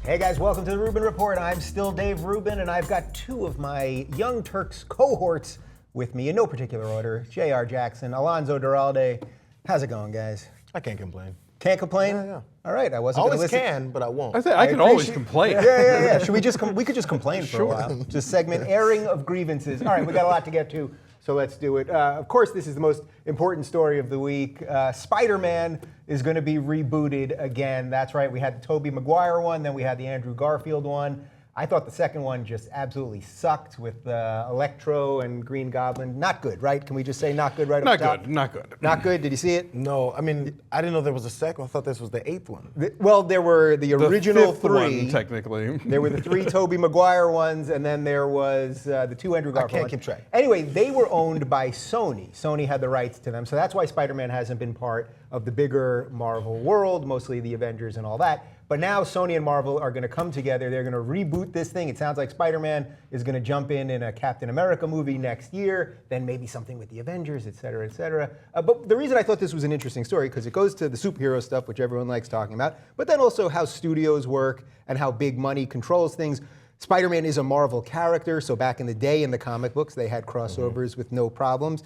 Hey guys, welcome to the Rubin Report. I'm still Dave Rubin, and I've got two of my Young Turks cohorts with me in no particular order. Jayar Jackson, Alonso Duralde. How's it going, guys? I can't complain. Can't complain? Yeah. All right, I I wasn't going to always listen. can, but I won't. I can always complain. Yeah. Should we just we could just complain for a while. Just segment airing of grievances. All right, we got a lot to get to, so let's do it. Of course, this is the most important story of the week. Spider-Man is going to be rebooted again. That's right. We had the Tobey Maguire one, then we had the Andrew Garfield one. I thought the second one just absolutely sucked with Electro and Green Goblin. Not good, right? Can we just say not good right Not up top? good, not good. Not good. Did you see it? No, I mean, I didn't know there was a second. I thought this was the eighth one. Well, there were the original fifth three. one, technically. There were the three Tobey Maguire ones, and then there was the two Andrew Garfield ones. keep track. Anyway, they were owned by Sony. Sony had the rights to them, so that's why Spider-Man hasn't been part of the bigger Marvel world, mostly the Avengers and all that. But now Sony and Marvel are going to come together. They're going to reboot this thing. It sounds like Spider-Man is going to jump in a Captain America movie next year, then maybe something with the Avengers, et cetera, et cetera. But the reason I thought this was an interesting story, because it goes to the superhero stuff, which everyone likes talking about, but then also how studios work and how big money controls things. Spider-Man is a Marvel character, so back in the day in the comic books, they had crossovers with no problems.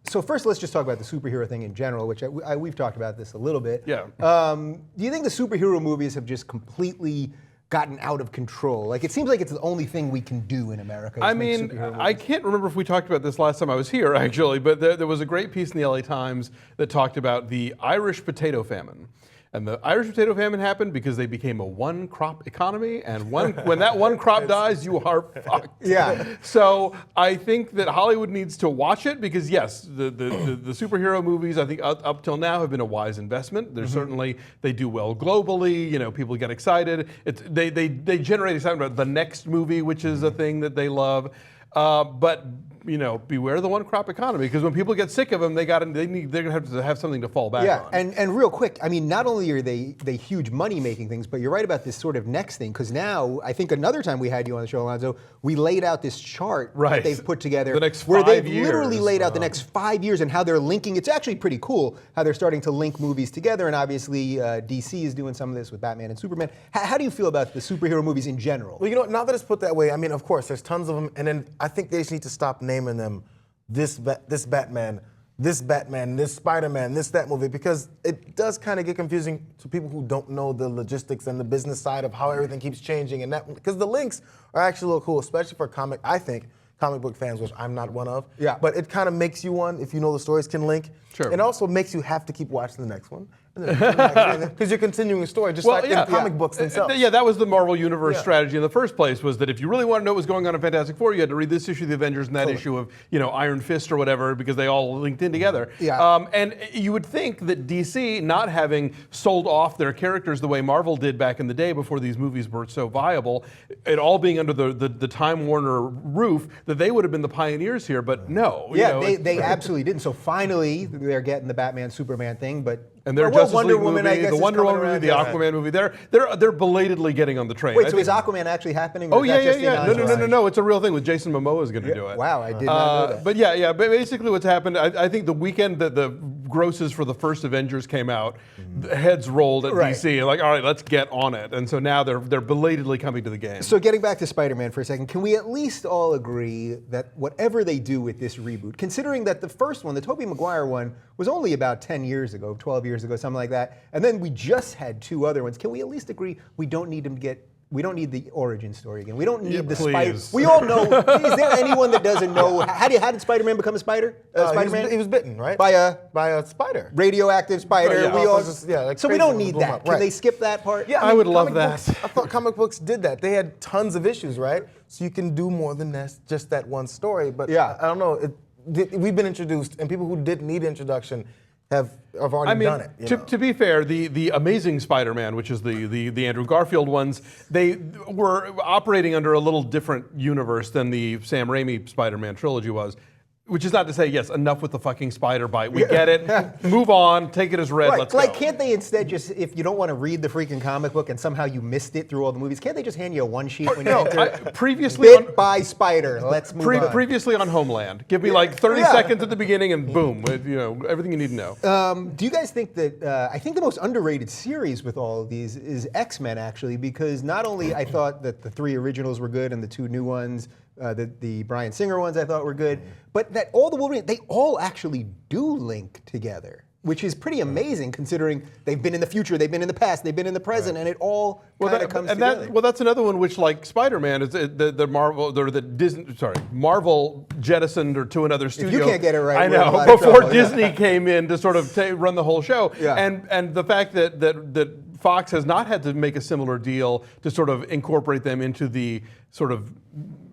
So first, let's just talk about the superhero thing in general, which we've talked about this a little bit. Yeah. Do you think the superhero movies have just completely gotten out of control? Like, it seems like it's the only thing we can do in America. I mean, I can't remember if we talked about this last time I was here, actually, but there was a great piece in the LA Times that talked about the Irish potato famine. And the Irish potato famine happened because they became a one-crop economy, and when that one crop dies, you are fucked. Yeah. So I think that Hollywood needs to watch it because, yes, the superhero movies, I think up till now have been a wise investment. There's certainly, they do well globally. You know, people get excited. They generate excitement about the next movie, which is a thing that they love. But you know, beware the one-crop economy, because when people get sick of them, they're going to have something to fall back on. And real quick, I mean, not only are they huge money-making things, but you're right about this sort of next thing, because now, I think another time we had you on the show, Alonso, we laid out this chart that they've put together the next where 5 they've years. literally laid out the next 5 years and how they're linking. It's actually pretty cool how they're starting to link movies together, and obviously DC is doing some of this with Batman and Superman. How do you feel about the superhero movies in general? Well, you know, now that it's put that way, I mean, of course, there's tons of them, and then I think they just need to stop naming them this Batman, this Spider-Man, that movie, because it does kind of get confusing to people who don't know the logistics and the business side of how everything keeps changing, and that because the links are actually a little cool, especially for comic book fans, which I'm not one of. Yeah. But it kind of makes you one if you know the stories can link. Sure. It also makes you have to keep watching the next one. Because you're continuing the story, just like in comic books themselves. Yeah, that was the Marvel Universe strategy in the first place, was that if you really want to know what was going on in Fantastic Four, you had to read this issue of the Avengers and that issue of, you know, Iron Fist or whatever, because they all linked in together. Yeah. And you would think that DC, not having sold off their characters the way Marvel did back in the day before these movies were so viable, it all being under the Time Warner roof, that they would have been the pioneers here, but no. Yeah, they absolutely didn't. So finally, they're getting the Batman, Superman thing, but and their well, Justice Wonder League Woman, movie, I guess, the is Wonder coming Woman movie, around. the Aquaman movie, they're belatedly getting on the train. Wait, so is Aquaman actually happening? Or Oh is that just No, it's a real thing. With Jason Momoa is going to do it. Wow, I did not know that. But but basically what's happened, I think the weekend that the grosses for the first Avengers came out, the heads rolled at DC, and like, all right, let's get on it. And so now they're belatedly coming to the game. So getting back to Spider-Man for a second, can we at least all agree that whatever they do with this reboot, considering that the first one, the Tobey Maguire one, was only about 10 years ago, 12 years ago, something like that, and then we just had two other ones, can we at least agree we don't need the origin story again. We don't need the Spider. We all know. Is there anyone that doesn't know how did Spider-Man become a spider? Spider-Man. He was bitten, right? By a spider. radioactive spider. Like so we don't need that. Can they skip that part? Yeah, I would love that. I thought comic books did that. They had tons of issues, right? So you can do more than just that one story. But I don't know. We've been introduced, and people who didn't need introduction have already done it. To be fair, the Amazing Spider-Man, which is the Andrew Garfield ones, they were operating under a little different universe than the Sam Raimi Spider-Man trilogy was. Which is not to say, yes, enough with the fucking spider bite. We get it. Move on. Take it as read. Right. Let's Like, go. can't they instead just, if you don't want to read the freaking comic book and somehow you missed it through all the movies, can't they just hand you a one sheet when you enter? Previously Bit by spider. Let's move on. Previously on Homeland. Give me like 30 seconds at the beginning and boom, everything you need to know. Do you guys think that, I think the most underrated series with all of these is X-Men, actually, because not only I thought that the 3 originals were good and the 2 new ones, the Bryan Singer ones I thought were good, but that all the Wolverine, they all actually do link together, which is pretty amazing considering they've been in the future, they've been in the past, they've been in the present, and it all kind of comes together. That's another one which, like Spider-Man, is the Marvel or the Disney. Sorry, Marvel jettisoned or to another studio. you can't get it right, I we're in a know. lot of Before trouble, Disney came in to sort of run the whole show, Yeah. and the fact that Fox has not had to make a similar deal to sort of incorporate them into the sort of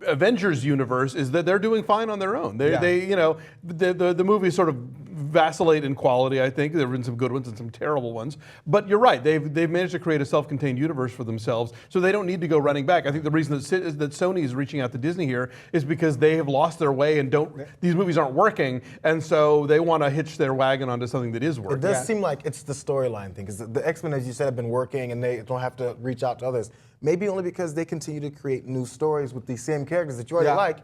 Avengers universe is that they're doing fine on their own. The movies sort of vacillate in quality. I think there have been some good ones and some terrible ones. But you're right. They've managed to create a self-contained universe for themselves, so they don't need to go running back. I think the reason that Sony is reaching out to Disney here is because they have lost their way and these movies aren't working, and so they want to hitch their wagon onto something that is working. It does seem like it's the storyline thing, because the X-Men, as you said, have been working and they don't have to reach out to others. Maybe only because they continue to create new stories with these same characters that you already like,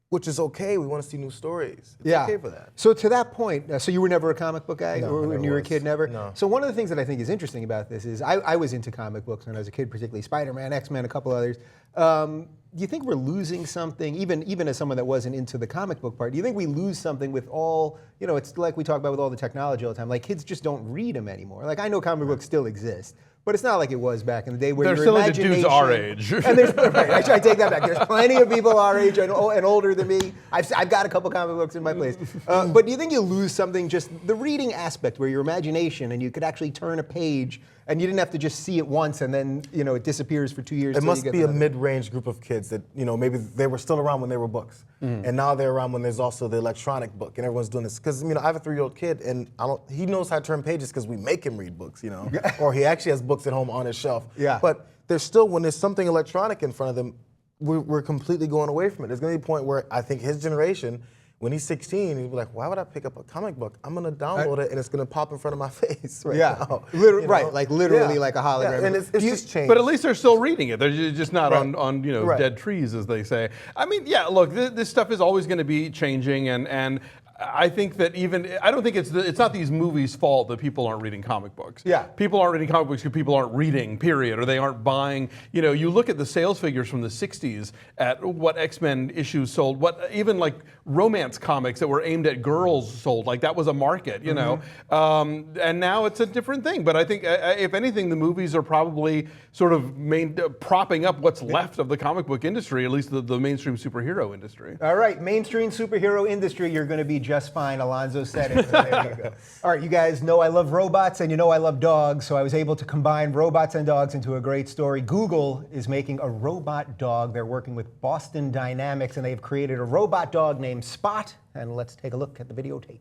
which is okay. We want to see new stories. It's okay for that. So to that point, so you were never a comic book guy? No, or I when never you were a was. kid, never? No. So one of the things that I think is interesting about this is I was into comic books when I was a kid, particularly Spider-Man, X-Men, a couple others. Do you think we're losing something, even as someone that wasn't into the comic book part, do you think we lose something with all, it's like we talk about with all the technology all the time, like kids just don't read them anymore. Like I know comic books still exist, but it's not like it was back in the day where They're your still into imagination... dudes our age. And right, I take that back. There's plenty of people our age and older than me. I've got a couple comic books in my place. But do you think you lose something, just the reading aspect, where your imagination and you could actually turn a page and you didn't have to just see it once and then it disappears for 2 years? It must be a mid-range group of kids that, maybe they were still around when there were books. And now they're around when there's also the electronic book and everyone's doing this. Because, I have a 3-year-old kid and he knows how to turn pages because we make him read books, or he actually has books at home on his shelf. Yeah. But there's still, when there's something electronic in front of them, we're completely going away from it. There's going to be a point where I think his generation, when he's 16, he'll be like, why would I pick up a comic book? I'm going to download it and it's going to pop in front of my face now. Right, like literally like a hologram. Yeah. And it's just changed. But at least they're still reading it. They're just not Right. on Right. dead trees, as they say. I mean, yeah, look, this stuff is always going to be changing, and I think that I don't think it's not these movies' fault that people aren't reading comic books. Yeah. People aren't reading comic books because people aren't reading, period, or they aren't buying. You look at the sales figures from the 60s at what X-Men issues sold, what even like romance comics that were aimed at girls sold, like that was a market, and now it's a different thing. But I think, if anything, the movies are probably sort of propping up what's left of the comic book industry, at least the mainstream superhero industry. All right, mainstream superhero industry, you're going to be just fine. Alonso said it. So there you go. All right, you guys know I love robots and I love dogs, so I was able to combine robots and dogs into a great story. Google is making a robot dog. They're working with Boston Dynamics, and they've created a robot dog named Spot. And let's take a look at the videotape.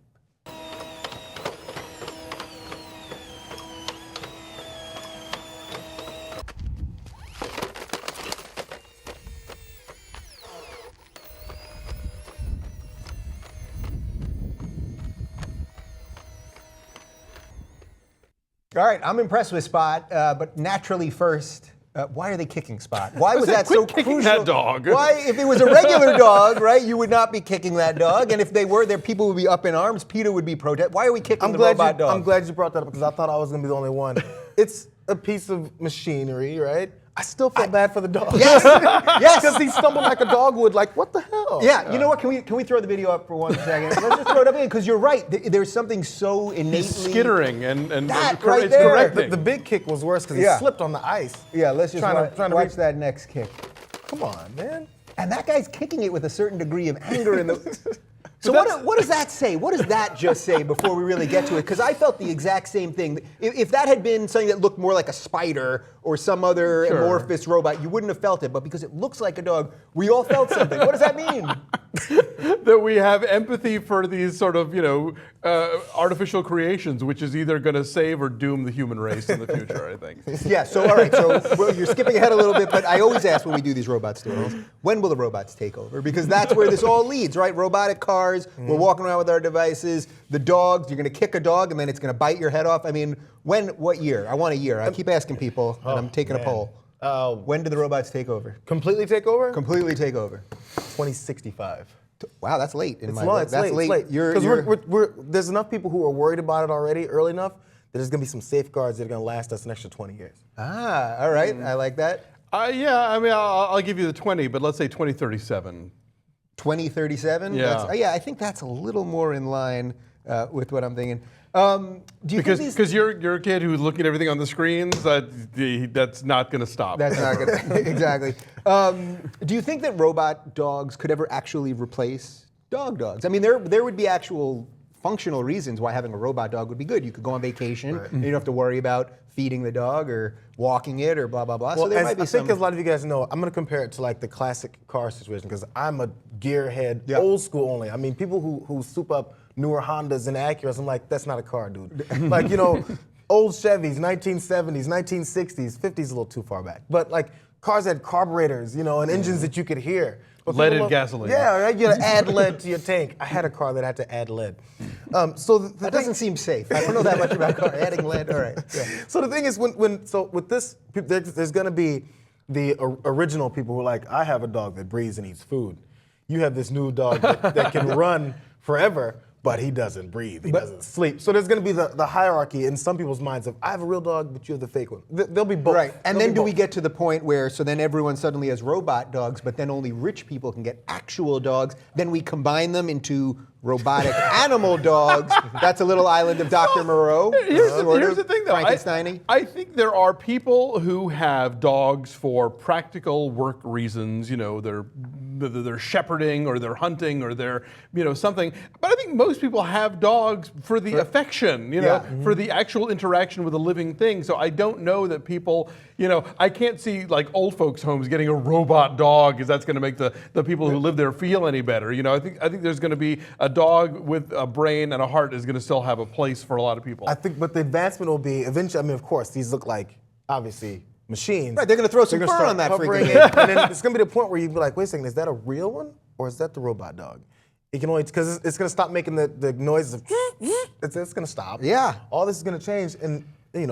All right, I'm impressed with Spot, but naturally first, why are they kicking Spot? Why was that so Quit crucial? kicking that dog. Why, if it was a regular dog, right, you would not be kicking that dog, and if they were, there people would be up in arms. Peter would be protest. Why are we kicking the robot dog? I'm glad you brought that up because I thought I was going to be the only one. It's a piece of machinery, right? I still feel bad for the dog. Yes, yes. Because he stumbled like a dog would. Like, what the hell? Yeah, you know what? Can we throw the video up for 1 second? Let's just throw it up in, because you're right. There's something so innately... He's skittering and That it's right there. correcting. The big kick was worse because he slipped on the ice. Yeah, let's just Trying to watch reach- that next kick. Come on, man. And that guy's kicking it with a certain degree of anger in the... So what does that say? What does that just say before we really get to it? Because I felt the exact same thing. If that had been something that looked more like a spider or some other amorphous robot, you wouldn't have felt it. But because it looks like a dog, we all felt something. What does that mean? that we have empathy for these sort of, artificial creations, which is either going to save or doom the human race in the future, I think. Yeah, so all right, so well, you're skipping ahead a little bit, but I always ask when we do these robot stories, when will the robots take over? Because that's where this all leads, right? Robotic cars, we're walking around with our devices, the dogs, you're going to kick a dog and then it's going to bite your head off. I mean, what year? I want a year. I keep asking people, and I'm taking a poll. When do the robots take over? Completely take over? Completely take over. 2065. Wow, that's late in It's my long, book. it's That's late. late. Because there's enough people who are worried about it already early enough that there's going to be some safeguards that are going to last us an extra 20 years. All right. I like that. Yeah, I mean, I'll give you the 20, but let's say 2037. 2037? Yeah. Yeah, I think that's a little more in line with what I'm thinking. Do you think these... Because you're a kid who's looking at everything on the screens, that's not going to stop. That's not good. Exactly. Do you think that robot dogs could ever actually replace dogs? I mean, there would be actual functional reasons why having a robot dog would be good. You could go on vacation, and you don't have to worry about feeding the dog or walking it or blah, blah, blah. Well, so there might be I think as a lot of you guys know, I'm going to compare it to like the classic car situation because I'm a gearhead, old school only. I mean, people who soup up newer Hondas and Acuras, I'm like, that's not a car, dude. Like, old Chevys, 1970s, 1960s, 50s is a little too far back. But like cars had carburetors, and engines that you could hear. But Leaded gasoline. Yeah, right? You had to add lead to your tank. I had a car that had to add lead. That doesn't seem safe. I don't know that much about car adding lead. All right. Yeah. So the thing is, with this, there's going to be the original people who are like, I have a dog that breathes and eats food. You have this new dog that can run forever, but he doesn't breathe. He doesn't sleep. So there's going to be the hierarchy in some people's minds of, I have a real dog, but you have the fake one. They'll be both. Right. And then do we get to the point where, so then everyone suddenly has robot dogs, but then only rich people can get actual dogs. Then we combine them into robotic animal dogs. That's a little island of Dr. Moreau. Here's the thing, though. Frankenstein-y. I think there are people who have dogs for practical work reasons. They're shepherding or they're hunting or they're something. But I think most people have dogs for the affection, for the actual interaction with a living thing. So I don't know that people, I can't see like old folks' homes getting a robot dog because that's going to make the people who live there feel any better. I think there's going to be a dog with a brain and a heart is going to still have a place for a lot of people. I think, but the advancement will be eventually. I mean, of course, these look like obviously machines. Right, they're going to throw some They're fur gonna on that start freaking hovering it, and then it's going to be the point where you be like, wait a second, is that a real one or is that the robot dog? It can only because it's going to stop making the noises of it's going to stop. Yeah. All this is going to change, and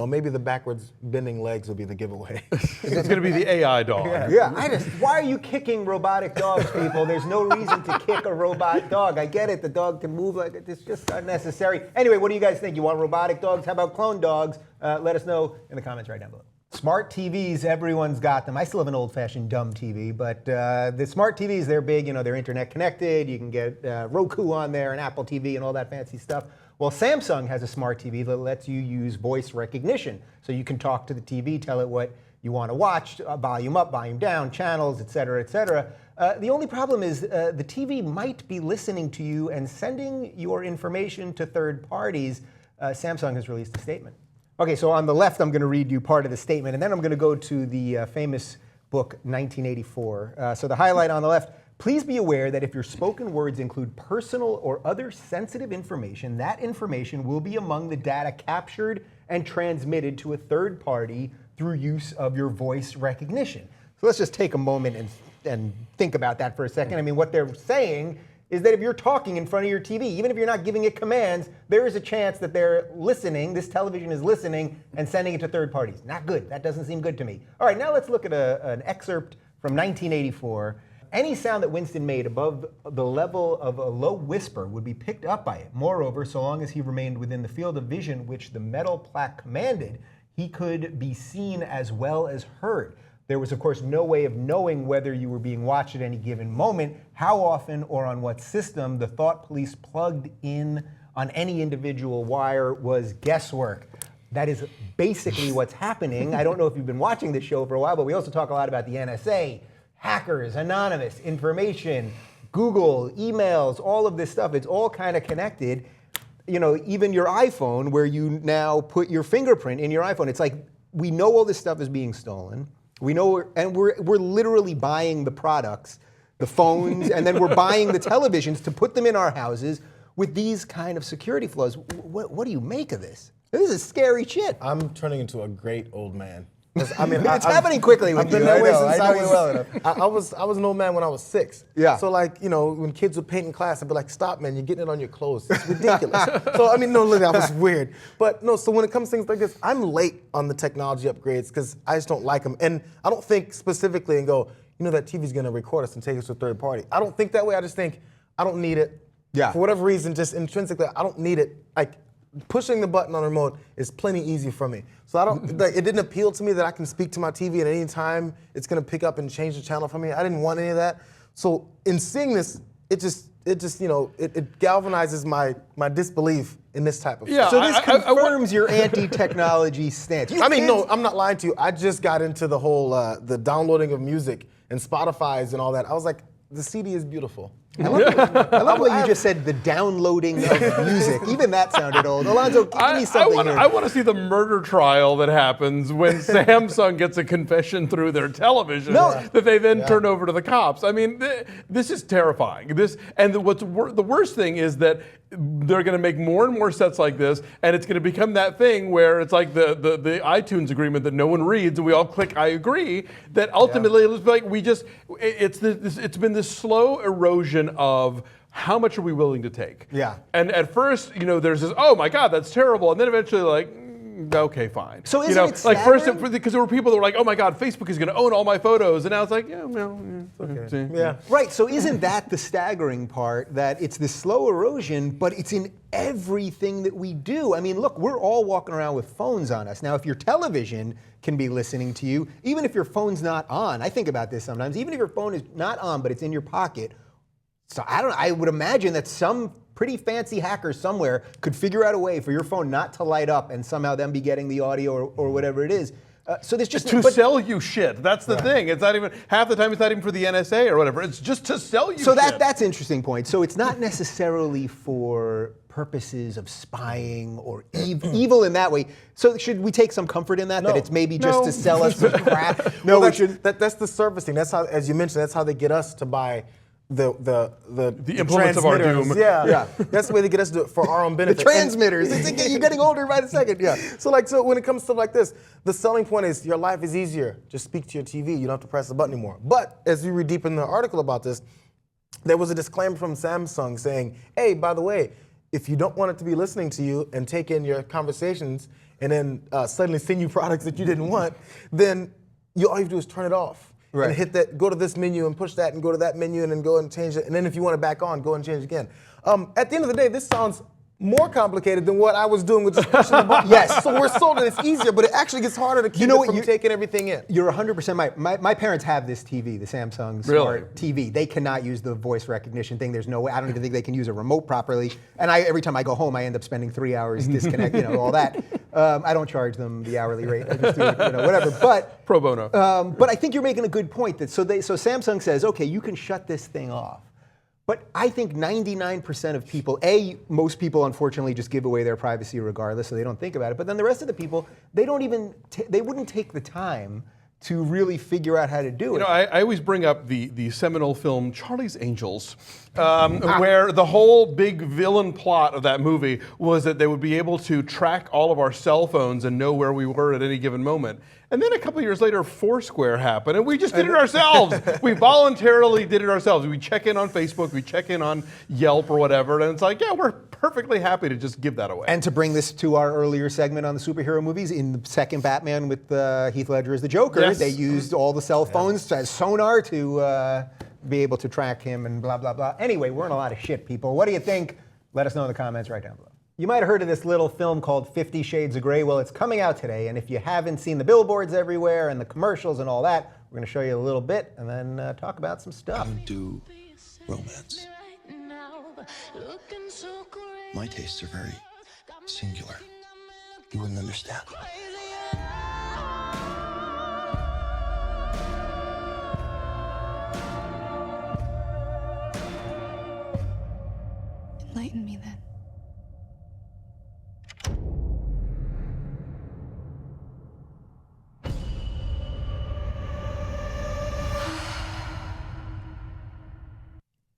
maybe the backwards bending legs will be the giveaway. It's going to be the AI dog. Yeah, why are you kicking robotic dogs, people? There's no reason to kick a robot dog. I get it, the dog can move like it's just unnecessary. Anyway, what do you guys think? You want robotic dogs? How about clone dogs? Let us know in the comments right down below. Smart TVs, everyone's got them. I still have an old-fashioned dumb TV, but the smart TVs, they're big. They're internet connected. You can get Roku on there and Apple TV and all that fancy stuff. Well, Samsung has a smart TV that lets you use voice recognition. So you can talk to the TV, tell it what you want to watch, volume up, volume down, channels, et cetera, et cetera. The only problem is the TV might be listening to you and sending your information to third parties. Samsung has released a statement. Okay, so on the left, I'm going to read you part of the statement, and then I'm going to go to the famous book, 1984. So the highlight on the left, please be aware that if your spoken words include personal or other sensitive information, that information will be among the data captured and transmitted to a third party through use of your voice recognition. So let's just take a moment and think about that for a second. I mean, what they're saying is that if you're talking in front of your TV, even if you're not giving it commands, there is a chance that they're listening, this television is listening and sending it to third parties. Not good. That doesn't seem good to me. All right, now let's look at an excerpt from 1984. Any sound that Winston made above the level of a low whisper would be picked up by it. Moreover, so long as he remained within the field of vision which the metal plaque commanded, he could be seen as well as heard. There was, of course, no way of knowing whether you were being watched at any given moment, how often or on what system the thought police plugged in on any individual wire was guesswork. That is basically what's happening. I don't know if you've been watching this show for a while, but we also talk a lot about the NSA, hackers, anonymous, information, Google, emails, all of this stuff. It's all kind of connected. Even your iPhone, where you now put your fingerprint in your iPhone. It's like we know all this stuff is being stolen. We know, and we're literally buying the products the phones, and then we're buying the televisions to put them in our houses with these kind of security flaws. What do you make of this? This is scary shit. I'm turning into a great old man. It's happening quickly with I've been you. that way I since know you well enough. I was an old man when I was 6. Yeah. So like, when kids would paint in class, I'd be like, stop, man, you're getting it on your clothes. It's ridiculous. So I mean, no, look, that was weird. But no, so when it comes to things like this, I'm late on the technology upgrades because I just don't like them. And I don't think specifically and go, that TV's gonna record us and take us to a third party. I don't think that way. I just think I don't need it. Yeah. For whatever reason, just intrinsically, I don't need it. Like, pushing the button on the remote is plenty easy for me. So I don't, it didn't appeal to me that I can speak to my TV at any time. It's gonna pick up and change the channel for me. I didn't want any of that. So in seeing this, it galvanizes my disbelief in this type of Yeah. stuff. So this confirms your anti-technology stance. I mean, no, I'm not lying to you. I just got into the whole, the downloading of music and Spotify's and all that. I was like, the CD is beautiful. I love what you just said, the downloading of music. Even that sounded old. Alonso, give me something here. I want to see the murder trial that happens when Samsung gets a confession through their television that they then turn over to the cops. I mean, this is terrifying. The worst thing is that they're going to make more and more sets like this, and it's going to become that thing where it's like the iTunes agreement that no one reads, and we all click I agree. That ultimately it's like it's been this slow erosion of how much are we willing to take. Yeah. And at first, there's this, oh my God, that's terrible, and then eventually okay, fine. So isn't it like first, staggering? because there were people that were like, oh my God, Facebook is going to own all my photos, and now it's like, okay. Yeah. Right, so isn't that the staggering part, that it's this slow erosion, but it's in everything that we do? I mean, look, we're all walking around with phones on us. Now, if your television can be listening to you, even if your phone's not on, I think about this sometimes, even if your phone is not on, but it's in your pocket, so I would imagine that some pretty fancy hacker somewhere could figure out a way for your phone not to light up and somehow them be getting the audio or whatever it is. So there's just to sell you shit. That's the thing. It's not even half the time. It's not even for the NSA or whatever. It's just to sell you. So shit. that's an interesting point. So it's not necessarily for purposes of spying or evil in that way. So should we take some comfort in that? No. That it's maybe just to sell us some crap? No, we shouldn't. That's the servicing. That's how, as you mentioned, that's how they get us to buy the implements of our transmitters. doom. Yeah. That's the way they get us to do it for our own benefit. The transmitters. You're getting older by the second. Yeah. So when it comes to stuff like this, the selling point is your life is easier. Just speak to your TV. You don't have to press the button anymore. But as we read deep in the article about this, there was a disclaimer from Samsung saying, hey, by the way, if you don't want it to be listening to you and take in your conversations and then suddenly send you products that you didn't want, then all you have to do is turn it off. Right. And hit that, go to this menu and push that and go to that menu and then go and change it. And then if you want it back on, go and change it again. At the end of the day, this sounds more complicated than what I was doing with just pushing the button. Yes. So we're sold that it's easier, but it actually gets harder to keep it from taking everything in. You're 100% right. My parents have this TV, the Samsung Smart TV. They cannot use the voice recognition thing. There's no way. I don't even think they can use a remote properly. And every time I go home, I end up spending 3 hours disconnect, all that. I don't charge them the hourly rate. I just do it, whatever. But pro bono. But I think you're making a good point. That so Samsung says, okay, you can shut this thing off. But I think 99% of people, most people unfortunately just give away their privacy regardless, so they don't think about it. But then the rest of the people, they don't even, they wouldn't take the time to really figure out how to do it. I always bring up the seminal film Charlie's Angels, where the whole big villain plot of that movie was that they would be able to track all of our cell phones and know where we were at any given moment. And then a couple of years later, Foursquare happened, and we just did it ourselves. We voluntarily did it ourselves. We check in on Facebook, we check in on Yelp or whatever, and it's like, yeah, we're perfectly happy to just give that away. And to bring this to our earlier segment on the superhero movies, in the second Batman with Heath Ledger as the Joker, they used all the cell phones as sonar to be able to track him and blah, blah, blah. Anyway, we're in a lot of shit, people. What do you think? Let us know in the comments right down below. You might have heard of this little film called 50 Shades of Grey. Well, it's coming out today, and if you haven't seen the billboards everywhere and the commercials and all that, we're going to show you a little bit and then talk about some stuff. Do romance. My tastes are very singular. You wouldn't understand. Enlighten me then.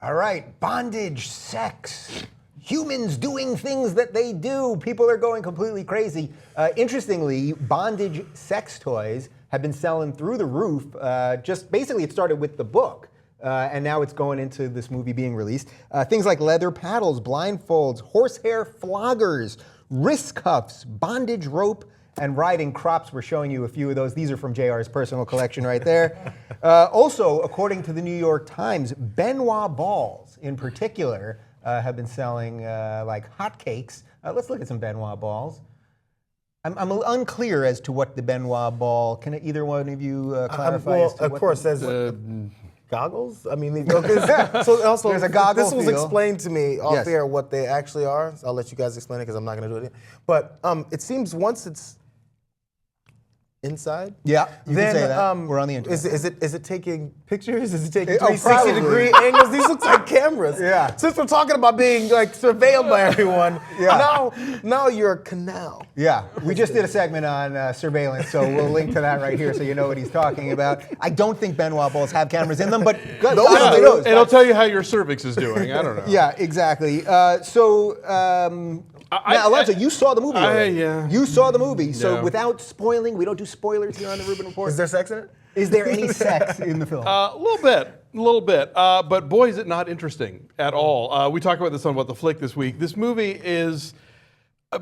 All right, bondage, sex, humans doing things that they do. People are going completely crazy. Interestingly, bondage sex toys have been selling through the roof. Just basically, it started with the book. And now it's going into this movie being released. Things like leather paddles, blindfolds, horsehair floggers, wrist cuffs, bondage rope, and riding crops. We're showing you a few of those. These are from JR's personal collection right there. Also, according to the New York Times, Benoit balls in particular have been selling like hotcakes. Let's look at some Benoit balls. I'm unclear as to what the Benoit ball. Can either one of you clarify? Well, as to of what course, the, there's goggles. I mean, so also There's a goggle this was feel. explained to me off Yes. air what they actually are. So I'll let you guys explain it because I'm not going to do it. But it seems once it's inside, Yeah, you then can say that. We're on the internet. Is it taking pictures? Is it taking Oh, 360 degree angles? These look like cameras. Yeah. Since we're talking about being like surveilled by everyone, Yeah. now you're a canal. Yeah, we just did a segment on surveillance, so we'll link to that right here so you know what he's talking about. I don't think Benoit balls have cameras in them, but God only knows. It'll tell you how your cervix is doing. I don't know. Yeah, exactly. Now, Alonso, you saw the movie already. yeah. You saw the movie, so Yeah. without spoiling, we don't do spoilers here on the Rubin Report. Is there sex in it? Is there any sex in the film? A little bit. But boy, is it not interesting at all. We talked about this on What the Flick this week. This movie is. Oh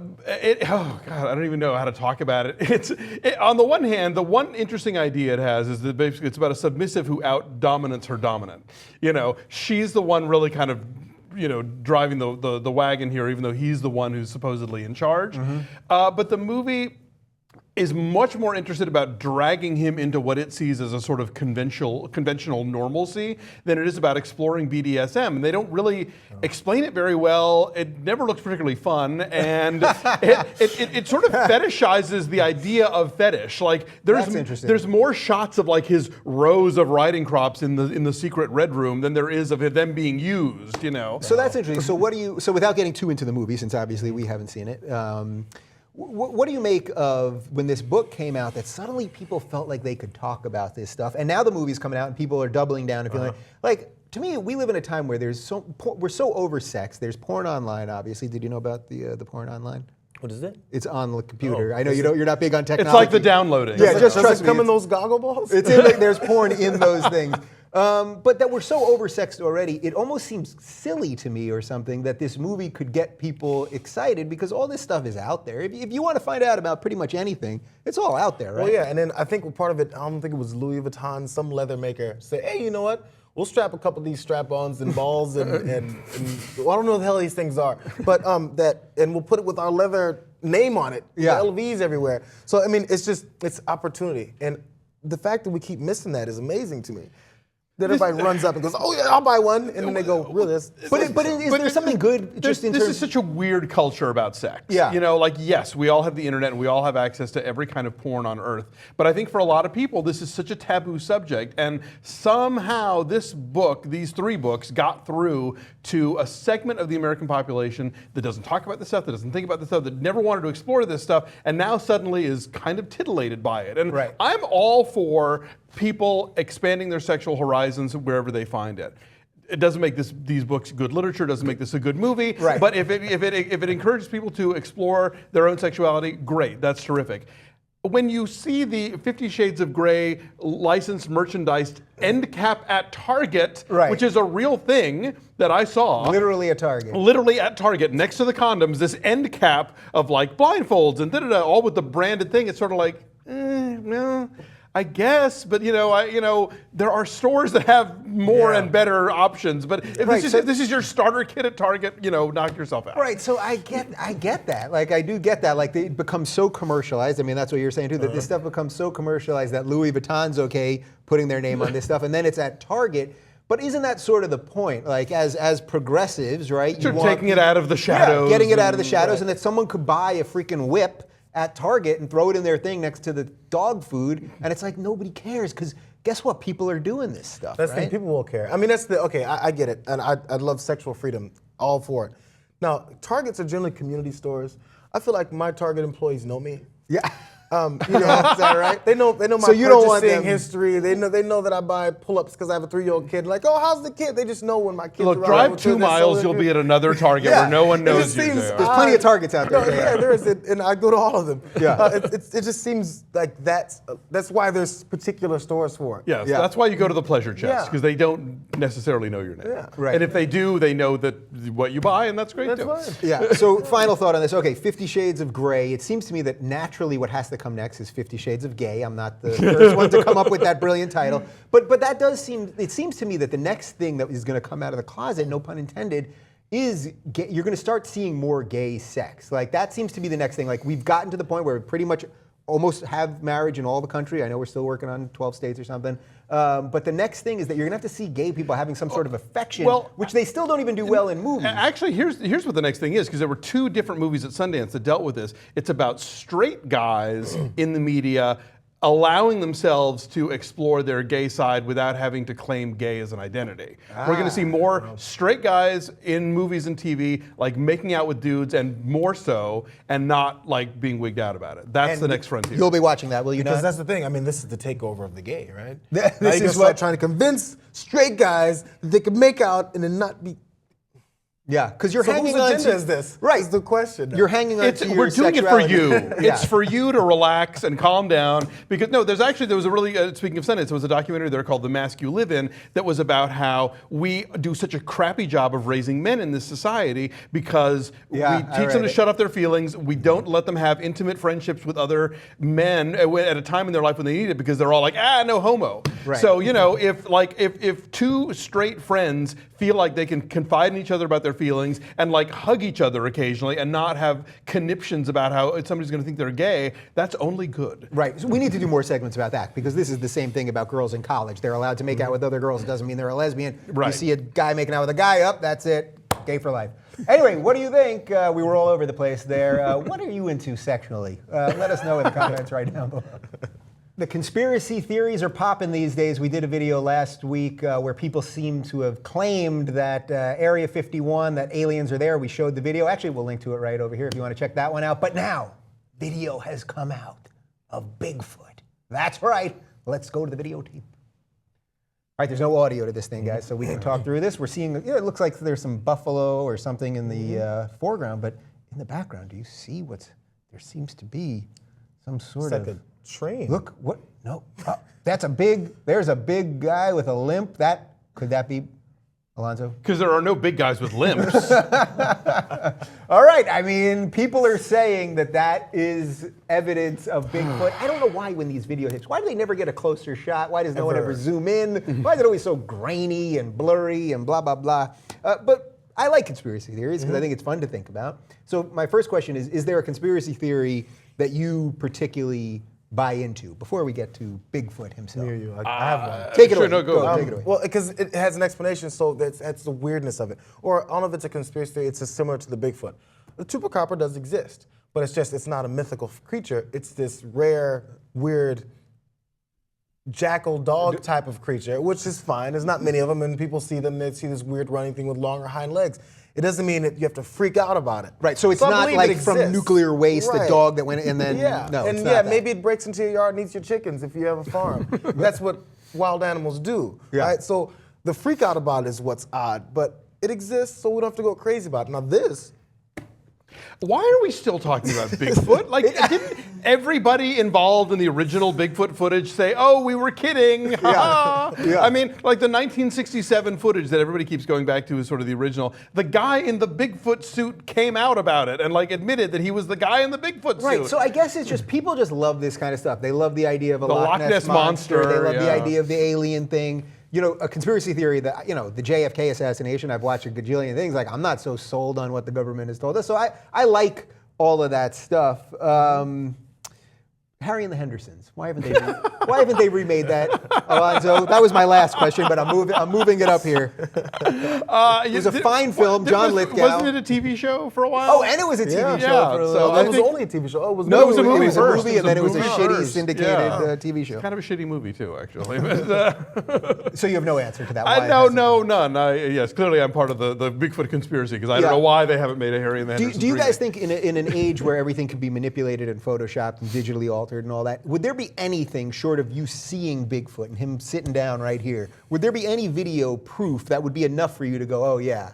God, I don't even know how to talk about it. On the one hand, the one interesting idea it has is that basically it's about a submissive who out-dominates her dominant. You know, she's the one really kind of, driving the wagon here, even though he's the one who's supposedly in charge. But the movie is much more interested about dragging him into what it sees as a sort of conventional normalcy than it is about exploring BDSM. And they don't really explain it very well. It never looks particularly fun, and it sort of fetishizes the idea of fetish. Like That's interesting. there's more shots of like his rows of riding crops in the secret red room than there is of them being used. So that's interesting. So without getting too into the movie, since obviously we haven't seen it, what do you make of when this book came out that suddenly people felt like they could talk about this stuff, and now the movie's coming out and people are doubling down and feeling like to me, we live in a time where we're so oversexed. There's porn online, obviously. Did you know about the porn online? What is it? It's on the computer. I know you're not big on technology. It's like the downloading. Yeah, just Does trust it me. come in those goggle balls? It's in there's porn in those things. But that we're so oversexed already, it almost seems silly to me or something that this movie could get people excited because all this stuff is out there. If you want to find out about pretty much anything, it's all out there, right? Well, yeah, and then I think part of it, I don't think it was Louis Vuitton, some leather maker said, hey, you know what? We'll strap a couple of these strap-ons and balls and well, I don't know what the hell these things are, but and we'll put it with our leather name on it. Yeah. The LVs everywhere. So, I mean, it's opportunity. And the fact that we keep missing that is amazing to me. That everybody runs up and goes, oh yeah, I'll buy one, and then they go, really? Is there something good just in This terms? is such a weird culture about sex. Yeah. Yes, we all have the internet and we all have access to every kind of porn on earth. But I think for a lot of people, this is such a taboo subject. And somehow this book, these 3 books, got through to a segment of the American population that doesn't talk about this stuff, that doesn't think about this stuff, that never wanted to explore this stuff, and now suddenly is kind of titillated by it. And Right. I'm all for people expanding their sexual horizons wherever they find it. It doesn't make these books good literature, doesn't make this a good movie, Right. but if it encourages people to explore their own sexuality, great, that's terrific. When you see the 50 Shades of Grey licensed merchandise end cap at Target, Right. which is a real thing that I saw. Literally a target. Literally at Target, next to the condoms, this end cap of like blindfolds and all with the branded thing, it's sort of like, no. I guess, but there are stores that have more and better options. But if Right, this is your starter kit at Target, knock yourself out. Right, so I get that. Like, I do get that. Like, it becomes so commercialized. I mean, that's what you're saying too, that this stuff becomes so commercialized that Louis Vuitton's okay putting their name on this stuff, and then it's at Target. But isn't that sort of the point? Like, as progressives, right? You're taking it out of the shadows. Yeah, getting it out of the shadows, and that someone could buy a freaking whip at Target and throw it in their thing next to the dog food, and it's like nobody cares because guess what? People are doing this stuff. That's the right? thing, people will care. I mean, I get it, and I love sexual freedom, all for it. Now, Targets are generally community stores. I feel like my Target employees know me. Yeah. You know, is that right? They know my So you don't want purchasing them- history. They know that I buy pull-ups because I have a 3-year-old kid. Like, oh, how's the kid? They just know when my kids Look, are drive around. 2 miles, you'll be at another Target where no one It knows just you. seems JR. There's plenty of Targets out there. No, yeah, there is, and I go to all of them. Yeah. It just seems like that's why there's particular stores for it. Yes, Yeah. that's why you go to the pleasure chest, Yeah. because they don't necessarily know your name. Yeah. Right. And if they do, they know that what you buy, and that's great That's too. fine. Yeah. So final thought on this. Okay, 50 Shades of Grey. It seems to me that naturally what has to come next is 50 Shades of Gay. I'm not the first one to come up with that brilliant title, but that does seem. It seems to me that the next thing that is going to come out of the closet, no pun intended, is gay. You're going to start seeing more gay sex. Like that seems to be the next thing. Like we've gotten to the point where we pretty much almost have marriage in all the country. I know we're still working on 12 states or something. But the next thing is that you're going to have to see gay people having some sort of affection, Well, which they still don't even do well in movies. Actually, here's what the next thing is, because there were 2 different movies at Sundance that dealt with this. It's about straight guys in the media allowing themselves to explore their gay side without having to claim gay as an identity. We're going to see more straight guys in movies and TV, like making out with dudes, and more so, and not like being wigged out about it. That's the next frontier. You'll be watching that, will you Because not? that's the thing. I mean, this is the takeover of the gay, right? This Now you is can start what- trying to convince straight guys that they can make out and then not be. Yeah, because you're So hanging whose on agenda to is this? Right. Is the question. now. You're hanging on to your We're doing it for sexuality. you. Yeah. It's for you to relax and calm down. Because there was a really, speaking of Sundance, there was a documentary there called The Mask You Live In that was about how we do such a crappy job of raising men in this society because Yeah, we I teach them read to it. shut off their feelings. We don't let them have intimate friendships with other men at a time in their life when they need it because they're all like, no homo. Right. So, if 2 straight friends feel like they can confide in each other about their feelings and like hug each other occasionally and not have conniptions about how somebody's going to think they're gay, that's only good. Right. So we need to do more segments about that because this is the same thing about girls in college. They're allowed to make out with other girls. It doesn't mean they're a lesbian. You Right. see a guy making out with a guy, that's it. Gay for life. Anyway, what do you think? We were all over the place there. What are you into sexually? Let us know in the comments right down below. The conspiracy theories are popping these days. We did a video last week where people seem to have claimed that Area 51, that aliens are there. We showed the video. Actually, we'll link to it right over here if you want to check that one out. But now, video has come out of Bigfoot. That's right. Let's go to the videotape. All right, there's no audio to this thing, guys, so we can talk through this. We're seeing, it looks like there's some buffalo or something in the foreground, but in the background, do you see there seems to be some sort It's of... like a train. Look, what? No. There's a big guy with a limp. Could that be Alonso? Because there are no big guys with limps. All right. I mean, people are saying that is evidence of Bigfoot. I don't know why when these video hits, why do they never get a closer shot? Why does no one ever zoom in? Why is it always so grainy and blurry and blah, blah, blah? But I like conspiracy theories because I think it's fun to think about. So my first question is there a conspiracy theory that you particularly buy into before we get to Bigfoot himself? Near you. I have one. Take it Sure, away. no, go. Take it away. Well, because it has an explanation, so that's the weirdness of it. Or I don't know if it's a conspiracy theory, it's just similar to the Bigfoot. The chupacabra does exist, but it's not a mythical creature. It's this rare, weird jackal dog type of creature, which is fine. There's not many of them, and people see them, they see this weird running thing with longer hind legs. It doesn't mean that you have to freak out about it. Right, so it's I not believe like it from exists. nuclear waste, the Right. dog that went and then, Yeah, no, and it's not yeah, that. maybe it breaks into your yard and eats your chickens if you have a farm. That's what wild animals do, Yeah. right? So the freak out about it is what's odd, but it exists, so we don't have to go crazy about it. Now this, Why are we still talking about Bigfoot? Like, didn't everybody involved in the original Bigfoot footage say, "Oh, we were kidding"? Ha ha. Yeah. I mean, like the 1967 footage that everybody keeps going back to is sort of the original. The guy in the Bigfoot suit came out about it and like admitted that he was the guy in the Bigfoot suit. Right, so I guess it's just people just love this kind of stuff. They love the idea of a The Loch Ness monster. They love the yeah. idea of the alien thing. You know, a conspiracy theory that, you know, the JFK assassination, I've watched a gajillion things. Like, I'm not so sold on what the government has told us. So I like all of that stuff. Harry and the Hendersons. Why haven't they remade that, Alonso? That was my last question, but I'm moving it up here. It was a fine film, John Lithgow. Wasn't it a TV show for a while? Oh, and it was a TV show Yeah, for a so little I it was think- only a TV show. Oh, it was No, it was a It movie was a first. movie, and then it was a movie shitty first. syndicated Yeah. TV show. Kind of a shitty movie too, actually. So you have no answer to that? Why it No, hasn't no, none. Yes, clearly I'm part of the Bigfoot conspiracy because I don't Yeah. know why they haven't made a Harry and the Hendersons Do you guys remake. think in an age where everything can be manipulated and photoshopped and digitally altered, sheltered and all that. Would there be anything short of you seeing Bigfoot and him sitting down right here? Would there be any video proof that would be enough for you to go, oh yeah,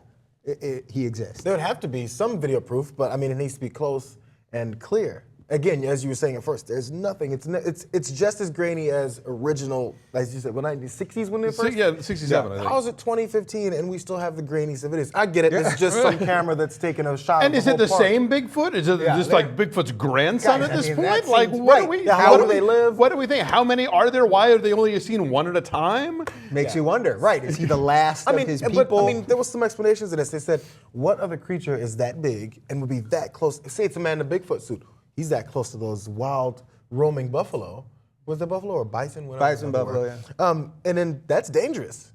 he exists? There would have to be some video proof, but I mean, it needs to be close and clear. Again, as you were saying at first, there's nothing. It's just as grainy as original, as you said, when the 60s when they first. Yeah, 67. I think. How is it 2015 and we still have the grainy videos? I get it. It's just some camera that's taking a shot. And of is it the whole park. same Bigfoot? Is it just like Bigfoot's grandson Guys, at this I mean, point? that Like, seems what right. do we? Yeah, how do they live? What do we think? How many are there? Why have they only seen one at a time? Makes you wonder, right? Is he the last of his people? But, I mean, there was some explanations in this. They said, what other creature is that big and would be that close? Say it's a man in a Bigfoot suit. He's that close to those wild roaming buffalo. Was it buffalo or bison? Whatever Bison, buffalo, yeah. And then that's dangerous.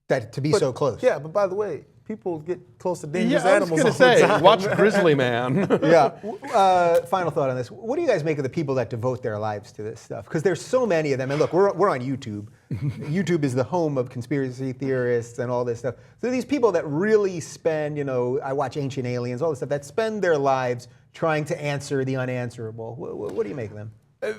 That to be so close. Yeah, but by the way, people get close to dangerous Yeah, I was animals going all to the say, time. watch Grizzly Man. Yeah. Final thought on this. What do you guys make of the people that devote their lives to this stuff? Because there's so many of them. And look, we're on YouTube. YouTube is the home of conspiracy theorists and all this stuff. So these people that really spend, I watch Ancient Aliens, all this stuff, that spend their lives trying to answer the unanswerable. What do you make of them?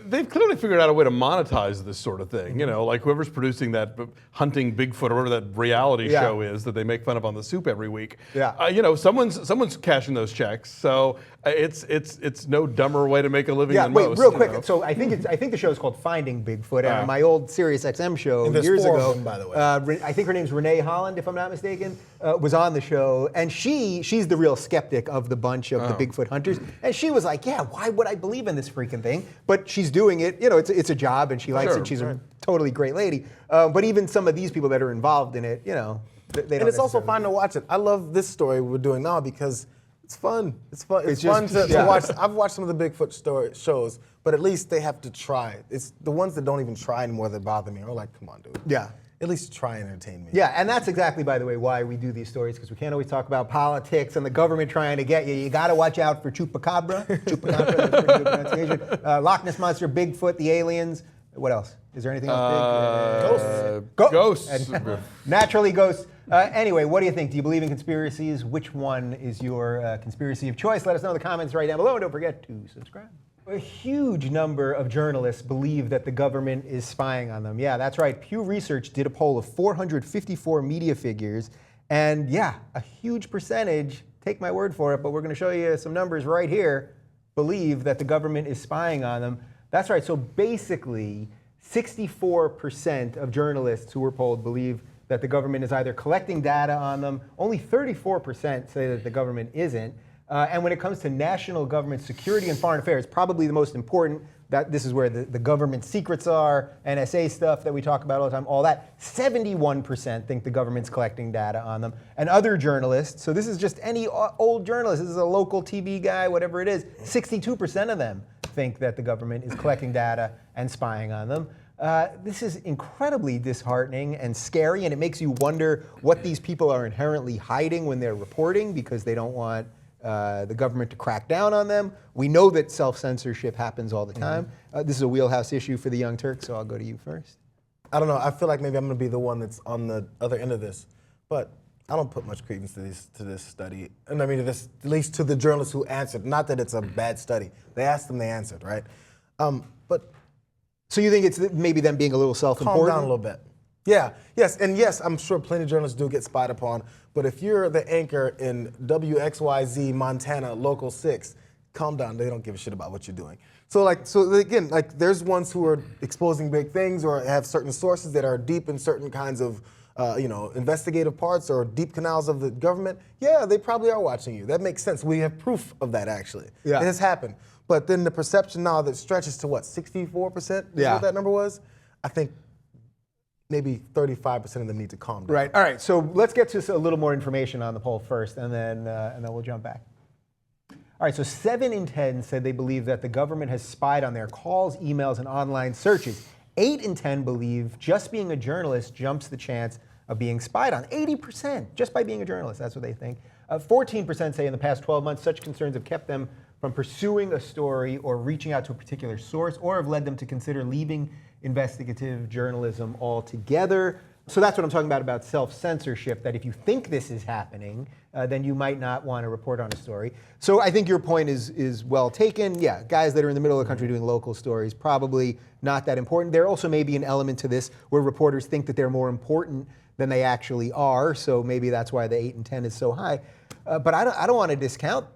They've clearly figured out a way to monetize this sort of thing. Like whoever's producing that Hunting Bigfoot or whatever that reality show is that they make fun of on the Soup every week. Yeah. Someone's cashing those checks. So it's no dumber way to make a living than wait, most. real quick. So I think the show is called Finding Bigfoot. And my old Sirius XM show And there's years 4 ago, of them, by the way. I think her name's Renee Holland, if I'm not mistaken, was on the show, and she's the real skeptic of the bunch of the Bigfoot hunters, and she was like, yeah, why would I believe in this freaking thing? But she's doing it. It's a job, and she likes Sure, it. She's a totally great lady. But even some of these people that are involved in it, they don't. And it's also necessarily- fun to watch it. I love this story we're doing now because it's fun. It's fun. It's It's fun just- to watch. I've watched some of the Bigfoot shows, but at least they have to try. It's the ones that don't even try anymore that bother me. I'm like, come on, dude. Yeah. At least try and entertain me. Yeah, and that's exactly, by the way, why we do these stories, because we can't always talk about politics and the government trying to get you. You got to watch out for Chupacabra. Chupacabra, that's pretty good pronunciation. Loch Ness Monster, Bigfoot, the aliens. What else? Is there anything else big? Ghosts. And naturally, ghosts. Anyway, what do you think? Do you believe in conspiracies? Which one is your conspiracy of choice? Let us know in the comments right down below, and don't forget to subscribe. A huge number of journalists believe that the government is spying on them. Yeah, that's right. Pew Research did a poll of 454 media figures, and yeah, a huge percentage, take my word for it, but we're going to show you some numbers right here, believe that the government is spying on them. That's right. So basically, 64% of journalists who were polled believe that the government is either collecting data on them. Only 34% say that the government isn't. And when it comes to national government security and foreign affairs, probably the most important, that this is where the government secrets are, NSA stuff that we talk about all the time, all that, 71% think the government's collecting data on them. And other journalists, so this is just any old journalist, this is a local TV guy, whatever it is, 62% of them think that the government is collecting data and spying on them. This is incredibly disheartening and scary, and it makes you wonder what these people are inherently hiding when they're reporting because they don't want the government to crack down on them. We know that self-censorship happens all the time. This is a wheelhouse issue for the Young Turks, so I'll go to you first. I don't know. I feel like maybe I'm going to be the one that's on the other end of this, but I don't put much credence to this study, and I mean at least to the journalists who answered. Not that it's a bad study. They asked them, they answered, right? But so you think it's maybe them being a little self-important? calm down a little bit. Yeah, yes, and yes, I'm sure plenty of journalists do get spied upon, but if you're the anchor in WXYZ Montana Local 6, calm down, they don't give a shit about what you're doing. So again, there's ones who are exposing big things or have certain sources that are deep in certain kinds of investigative parts or deep canals of the government. Yeah, they probably are watching you. That makes sense. We have proof of that actually. Yeah. It has happened. But then the perception now that stretches to what, 64%? Is Yeah. what that number was? I think maybe 35% of them need to calm down. Right. All right. So let's get to a little more information on the poll first, and then we'll jump back. All right. So 7 in 10 said they believe that the government has spied on their calls, emails, and online searches. 8 in 10 believe just being a journalist jumps the chance of being spied on. 80% just by being a journalist. That's what they think. 14% say in the past 12 months such concerns have kept them from pursuing a story or reaching out to a particular source, or have led them to consider leaving investigative journalism altogether. So that's what I'm talking about self-censorship, that if you think this is happening, then you might not want to report on a story. So I think your point is well taken. Yeah, guys that are in the middle of the country doing local stories, probably not that important. There also may be an element to this where reporters think that they're more important than they actually are, so maybe that's why the 8 and 10 is so high. But I don't want to discount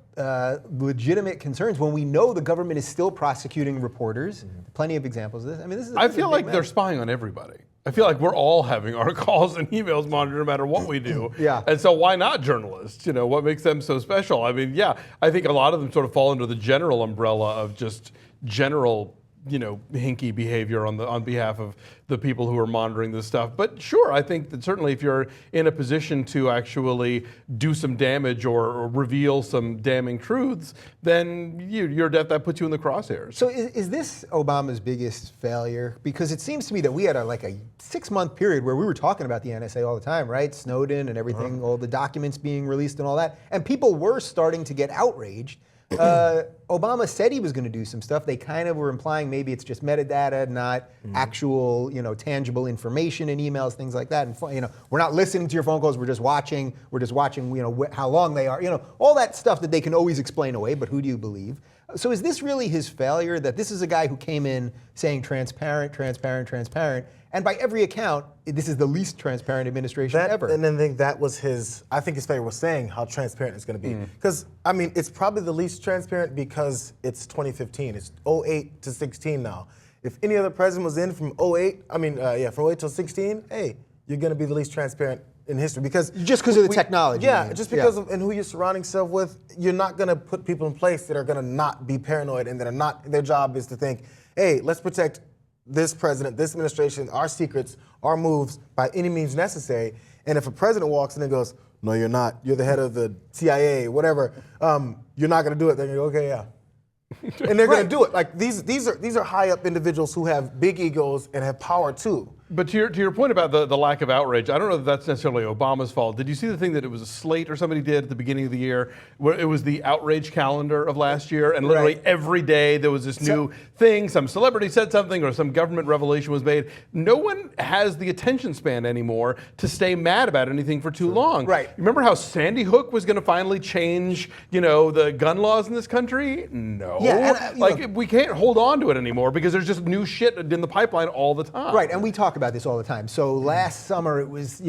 legitimate concerns when we know the government is still prosecuting reporters. Plenty of examples of this. I mean, this is. I feel like they're spying on everybody. I feel like we're all having our calls and emails monitored no matter what we do. Yeah. And so why not journalists? You know, what makes them so special? I mean, yeah, I think a lot of them sort of fall under the general umbrella of just general, you know, hinky behavior on behalf of the people who are monitoring this stuff. But sure, I think that certainly if you're in a position to actually do some damage or reveal some damning truths, then that puts you in the crosshairs. So is this Obama's biggest failure? Because it seems to me that we had a 6-month period where we were talking about the NSA all the time, right? Snowden and everything, all the documents being released and all that. And people were starting to get outraged. Obama said he was going to do some stuff. They kind of were implying maybe it's just metadata, not actual, tangible information in emails, things like that. And we're not listening to your phone calls. We're just watching. We're just watching, how long they are. All that stuff that they can always explain away. But who do you believe? So is this really his failure? That this is a guy who came in saying transparent, transparent, transparent, and by every account, this is the least transparent administration ever. And I think that was I think his failure was saying how transparent it's going to be. Because, I mean, it's probably the least transparent because it's 2015. It's 08 to 16 now. If any other president was in from 08, from 08 till 16, hey, you're going to be the least transparent in history. Because just because of the technology. Yeah, just because of and who you're surrounding yourself with, you're not going to put people in place that are going to not be paranoid and that are not, their job is to think, hey, let's protect this president, this administration, our secrets, our moves by any means necessary. And if a president walks in and goes, no, you're not, you're the head of the CIA, whatever, you're not going to do it, then you go, okay, yeah. And they're going to do it. Like these are high up individuals who have big egos and have power too. But to your point about the lack of outrage, I don't know if that's necessarily Obama's fault. Did you see the thing that it was a slate or somebody did at the beginning of the year where it was the outrage calendar of last year, and literally every day there was this new thing, some celebrity said something or some government revelation was made. No one has the attention span anymore to stay mad about anything for too long. Right. Remember how Sandy Hook was going to finally change, the gun laws in this country? No. Yeah, and, we can't hold on to it anymore because there's just new shit in the pipeline all the time. Right, and we talk about this all the time. So last summer it was,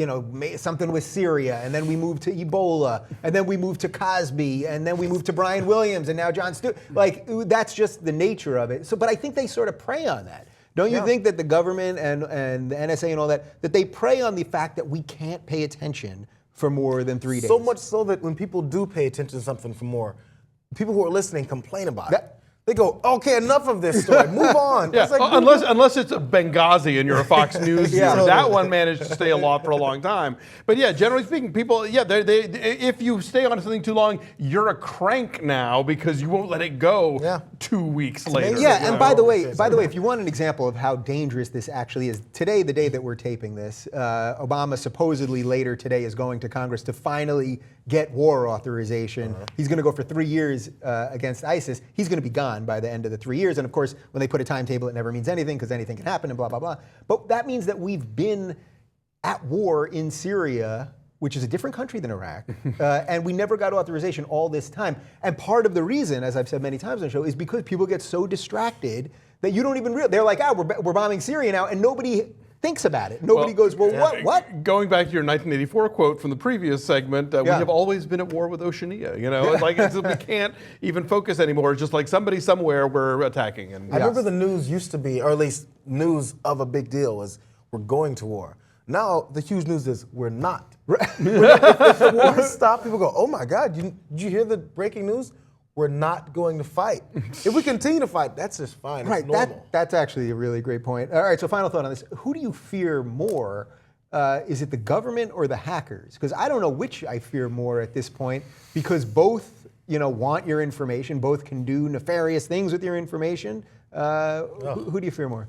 something with Syria, and then we moved to Ebola, and then we moved to Cosby, and then we moved to Brian Williams, and now Jon Stewart. That's just the nature of it. So, but I think they sort of prey on that. Don't you think that the government and the NSA and all that they prey on the fact that we can't pay attention for more than 3 days? So much so that when people do pay attention to something for more, people who are listening complain about it. They go, okay, enough of this story. Move on. Yeah. Unless it's Benghazi and you're a Fox News user. That one managed to stay aloft for a long time. But yeah, generally speaking, people, if you stay on something too long, you're a crank now because you won't let it go 2 weeks later. Yeah, and by the way, if you want an example of how dangerous this actually is, today, the day that we're taping this, Obama supposedly later today is going to Congress to finally get war authorization. He's going to go for 3 years against ISIS. He's going to be gone by the end of the 3 years. And of course, when they put a timetable, it never means anything because anything can happen and blah, blah, blah. But that means that we've been at war in Syria, which is a different country than Iraq, and we never got authorization all this time. And part of the reason, as I've said many times on the show, is because people get so distracted that you don't even realize. They're like, we're bombing Syria now, and nobody thinks about it. Nobody goes, what? Going back to your 1984 quote from the previous segment, we have always been at war with Oceania. We can't even focus anymore. It's just like somebody somewhere we're attacking. And I remember the news used to be, or at least news of a big deal was, we're going to war. Now the huge news is we're not. If the war stopped, people go, oh my God, did you hear the breaking news? We're not going to fight. If we continue to fight, that's just fine. Right, it's normal. That's actually a really great point. All right, so final thought on this. Who do you fear more? Is it the government or the hackers? Because I don't know which I fear more at this point, because both want your information, both can do nefarious things with your information. Who do you fear more?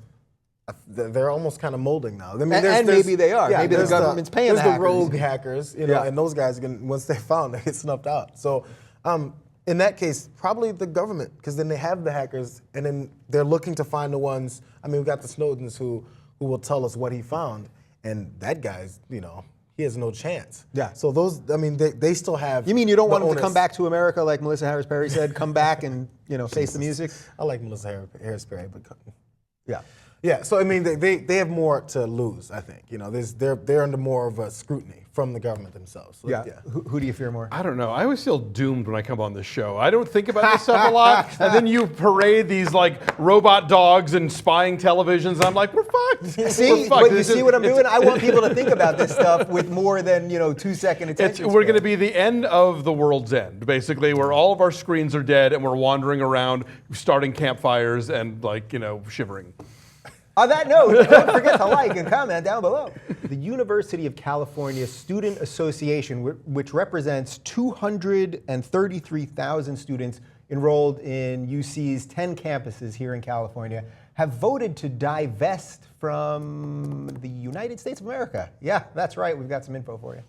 They're almost kind of molding now. I mean, and maybe they are. Maybe the government's paying the hackers. There's the rogue hackers, and those guys, once they're found, they get snuffed out. So in that case, probably the government, because then they have the hackers, and then they're looking to find the ones. I mean, we've got the Snowdens who will tell us what he found. and that guy's, he has no chance. Yeah. So those, they still have. You mean you don't the want him to onus. come back to America like Melissa Harris Perry said? Come back and face the music. I like Melissa Harris Perry, but Yeah. yeah. So they have more to lose. I think they're under more of a scrutiny from the government themselves. So, Yeah. Who do you fear more? I don't know. I always feel doomed when I come on this show. I don't think about this stuff a lot, and then you parade these like robot dogs and spying televisions, and I'm like, we're fucked. See, We're fucked. you see what I'm doing? I want people to think about this stuff with more than 2-second attention. We're going to be the end of the world's end, basically, where all of our screens are dead and we're wandering around, starting campfires and shivering. On that note, don't forget to like and comment down below. The University of California Student Association, which represents 233,000 students enrolled in UC's 10 campuses here in California, have voted to divest from the United States of America. Yeah, that's right. We've got some info for you.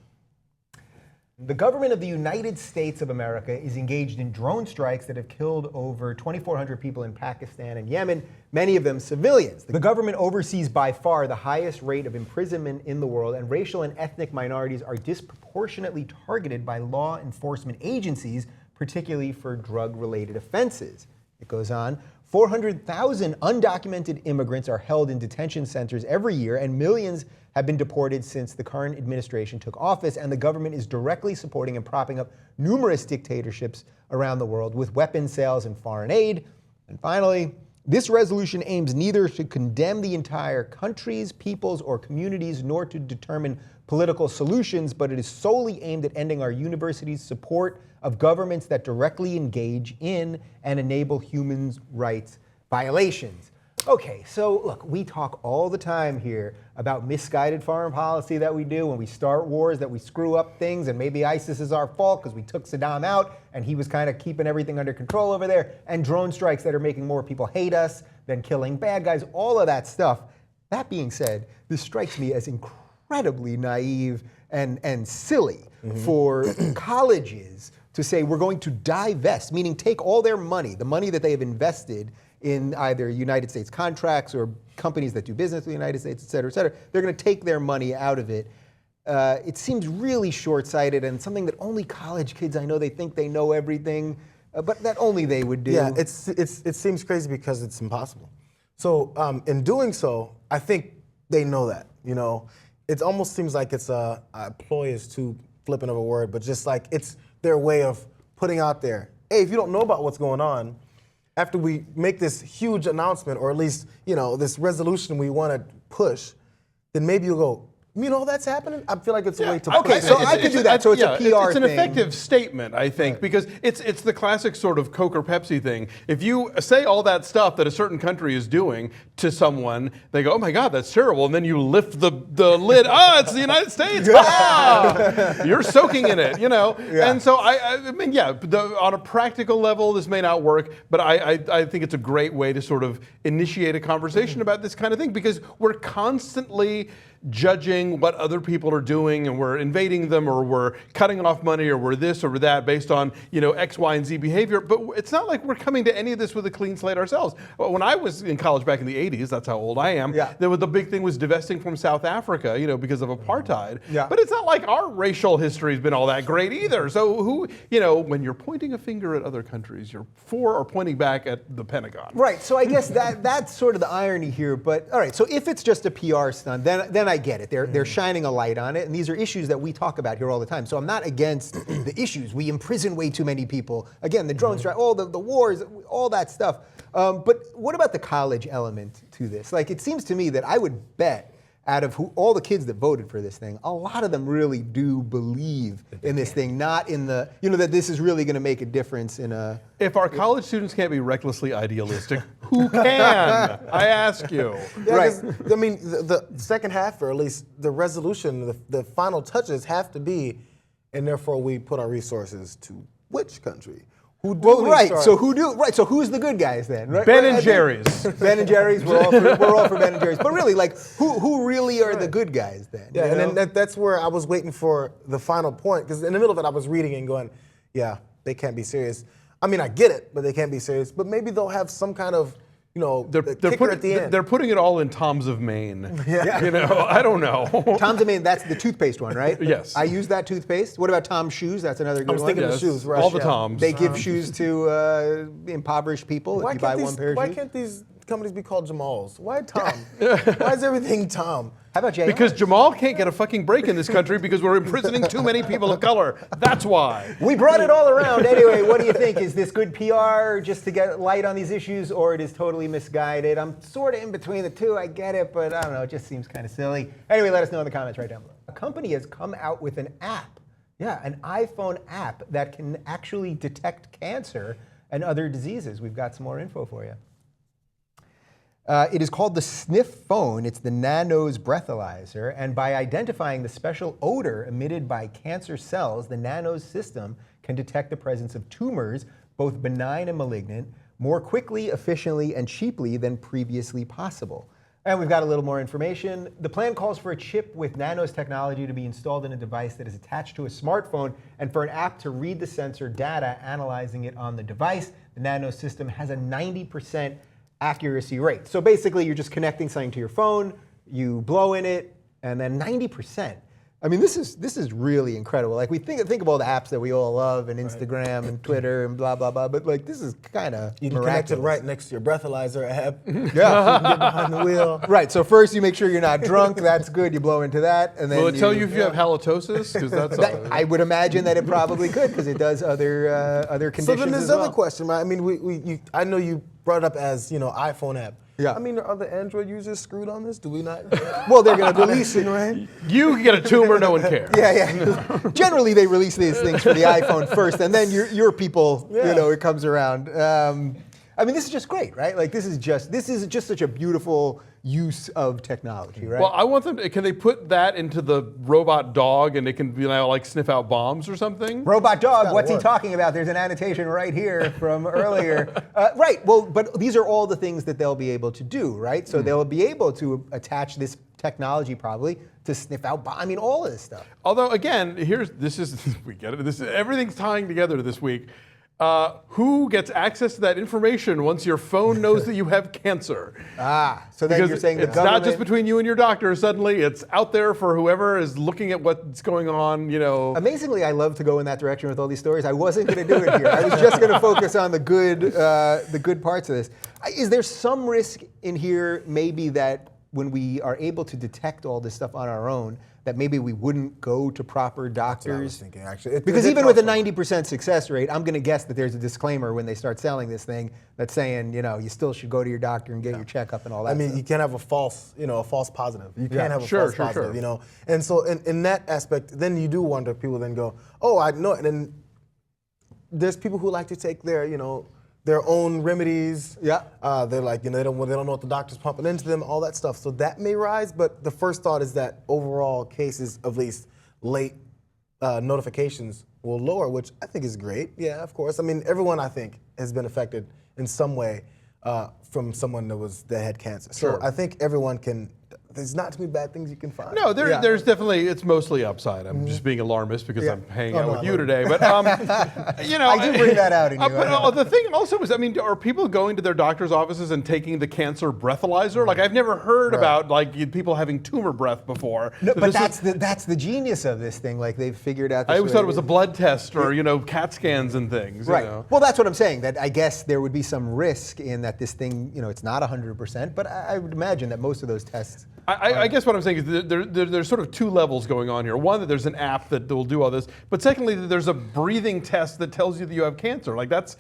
The government of the United States of America is engaged in drone strikes that have killed over 2,400 people in Pakistan and Yemen, many of them civilians. The government oversees by far the highest rate of imprisonment in the world, and racial and ethnic minorities are disproportionately targeted by law enforcement agencies, particularly for drug-related offenses. It goes on. 400,000 undocumented immigrants are held in detention centers every year, and millions have been deported since the current administration took office, and the government is directly supporting and propping up numerous dictatorships around the world with weapons sales and foreign aid. And finally, this resolution aims neither to condemn the entire countries, peoples, or communities, nor to determine political solutions, but it is solely aimed at ending our universities' support of governments that directly engage in and enable human rights violations. Okay, so look, we talk all the time here about misguided foreign policy that we do when we start wars, that we screw up things, and maybe ISIS is our fault because we took Saddam out and he was kind of keeping everything under control over there, and drone strikes that are making more people hate us than killing bad guys, all of that stuff. That being said, this strikes me as incredibly naive and silly for colleges to say we're going to divest, meaning take all their money, the money that they have invested in either United States contracts or companies that do business with the United States, et cetera, et cetera. They're going to take their money out of it. It seems really short-sighted and something that only college kids, I know they think they know everything, but that only they would do. Yeah, it seems crazy because it's impossible. So in doing so, I think they know that. It almost seems like it's a ploy is too flippant of a word, but just like it's their way of putting out there, hey, if you don't know about what's going on, after we make this huge announcement, or at least, this resolution we want to push, then maybe you'll go, that's happening? I feel like it's a way to Okay, so I could do that. So it's a PR It's an thing. effective statement, I think, because it's the classic sort of Coke or Pepsi thing. If you say all that stuff that a certain country is doing to someone, they go, oh my God, that's terrible. And then you lift the lid, it's the United States. You're soaking in it, Yeah. And so, on a practical level, this may not work, but I think it's a great way to sort of initiate a conversation about this kind of thing, because we're constantly judging what other people are doing, and we're invading them, or we're cutting off money, or we're this or that based on X, Y, and Z behavior. But it's not like we're coming to any of this with a clean slate ourselves. When I was in college back in the 80s, that's how old I am, the big thing was divesting from South Africa, because of apartheid. Yeah. But it's not like our racial history has been all that great either. So when you're pointing a finger at other countries, you're for or pointing back at the Pentagon. Right, so I guess that's sort of the irony here. But all right, so if it's just a PR stunt, then I get it. They're shining a light on it, and these are issues that we talk about here all the time. So I'm not against the issues. We imprison way too many people. Again, the drone strike, all the wars, all that stuff. But what about the college element to this? Like, it seems to me that I would bet out of all the kids that voted for this thing, a lot of them really do believe in this thing, not in the, that this is really going to make a difference in a... If our college students can't be recklessly idealistic, who can? I ask you. Yeah, Right. The second half, or at least the resolution, the final touches have to be, and therefore we put our resources to which country? Who do we Right. start? So who's the good guys then? Right? Ben Right, and Jerry's. Ben and Jerry's. We're all for Ben and Jerry's. But really, like, who really are the good guys then? Yeah, you and know? then that's where I was waiting for the final point, because in the middle of it I was reading and going, yeah, they can't be serious. I mean, I get it, but they can't be serious. But maybe they'll have some kind of the kicker at the end. They're putting it all in Tom's of Maine. You know, I don't know. Tom's of Maine, that's the toothpaste one, right? Yes. I use that toothpaste. What about Tom's shoes? That's another good one. I was thinking of Yes. shoes, right? All the Yeah. Toms. They give shoes to impoverished people if you buy one pair of Why shoes. can't these companies be called Jamals? Why Tom? Why is everything Tom? How about Jayar? Because Jamal can't get a fucking break in this country because we're imprisoning too many people of color. That's why. We brought it all around. Anyway, what do you think? Is this good PR just to get light on these issues, or it is totally misguided? I'm sort of in between the two. I get it, but I don't know. It just seems kind of silly. Anyway, let us know in the comments right down below. A company has come out with an app. Yeah, an iPhone app that can actually detect cancer and other diseases. We've got some more info for you. It is called the SniffPhone. It's the Nano's breathalyzer. And by identifying the special odor emitted by cancer cells, the Nano's system can detect the presence of tumors, both benign and malignant, more quickly, efficiently, and cheaply than previously possible. And we've got a little more information. The plan calls for a chip with Nano's technology to be installed in a device that is attached to a smartphone and for an app to read the sensor data, analyzing it on the device. The Nano system has a 90% accuracy rate. So basically, you're just connecting something to your phone, you blow in it, and then 90%. I mean, this is really incredible. Like, we think of all the apps that we all love, and Instagram and Twitter and blah, blah, blah, but like, this is kind of You can connect it right next to your breathalyzer app. Yeah. You can get behind the wheel. Right, so first you make sure you're not drunk, that's good, you blow into that, and then Will it tell you if you have halitosis? Because that's I would imagine that it probably could, because it does other conditions So then there's as another well. question, right? I mean, I know you brought it up as, iPhone app. Yeah. I mean, are other Android users screwed on this? Do we not? Well, they're going to release it, right? you get a tumor, no one cares. Yeah. Generally, they release these things for the iPhone first, and then your people, it comes around. I mean, this is just great, right? Like, this is just such a beautiful use of technology, right? Well, I want them. Can they put that into the robot dog and it can like sniff out bombs or something? Robot dog, what's he work. talking about? There's an annotation right here from earlier. Right, well, but these are all the things that they'll be able to do, right? So they'll be able to attach this technology probably to sniff out bombs. I mean, all of this stuff. Although, again, we get it. Everything's tying together this week. Who gets access to that information once your phone knows that you have cancer? So then Because you're saying the it's government... not just between you and your doctor. Suddenly, it's out there for whoever is looking at what's going on. Amazingly, I love to go in that direction with all these stories. I wasn't going to do it here. I was just going to focus on the good parts of this. Is there some risk in here, maybe, that when we are able to detect all this stuff on our own, that maybe we wouldn't go to proper doctors? That's what I was thinking, actually. Because even with a 90% success rate, I'm going to guess that there's a disclaimer when they start selling this thing that's saying, you still should go to your doctor and get your checkup and all that. I mean, stuff. you can't have a false positive. You can't have a Sure, false sure, positive, sure. And so in that aspect, then you do wonder, people then go, oh, I know. And then there's people who like to take their own remedies. Yeah. They're like, they don't know what the doctor's pumping into them, all that stuff. So that may rise, but the first thought is that overall cases, of least late notifications, will lower, which I think is great. Yeah, of course. I mean, everyone, I think, has been affected in some way from someone that had cancer. Sure. So I think everyone can. There's not too many bad things you can find. No, there's definitely, it's mostly upside. I'm just being alarmist because I'm hanging out no, with I you know. today. But, I do bring that out in you. But the thing also is, I mean, are people going to their doctor's offices and taking the cancer breathalyzer? Like, I've never heard about people having tumor breath before. No, So but this that's the genius of this thing. Like, they've figured out this I always way thought it was a blood test or, CAT scans and things. Right. You know? Well, that's what I'm saying, that I guess there would be some risk in that this thing, it's not 100%, but I would imagine that most of those tests... I guess what I'm saying is there's sort of two levels going on here. One, that there's an app that will do all this, but secondly, that there's a breathing test that tells you that you have cancer. Like, that's,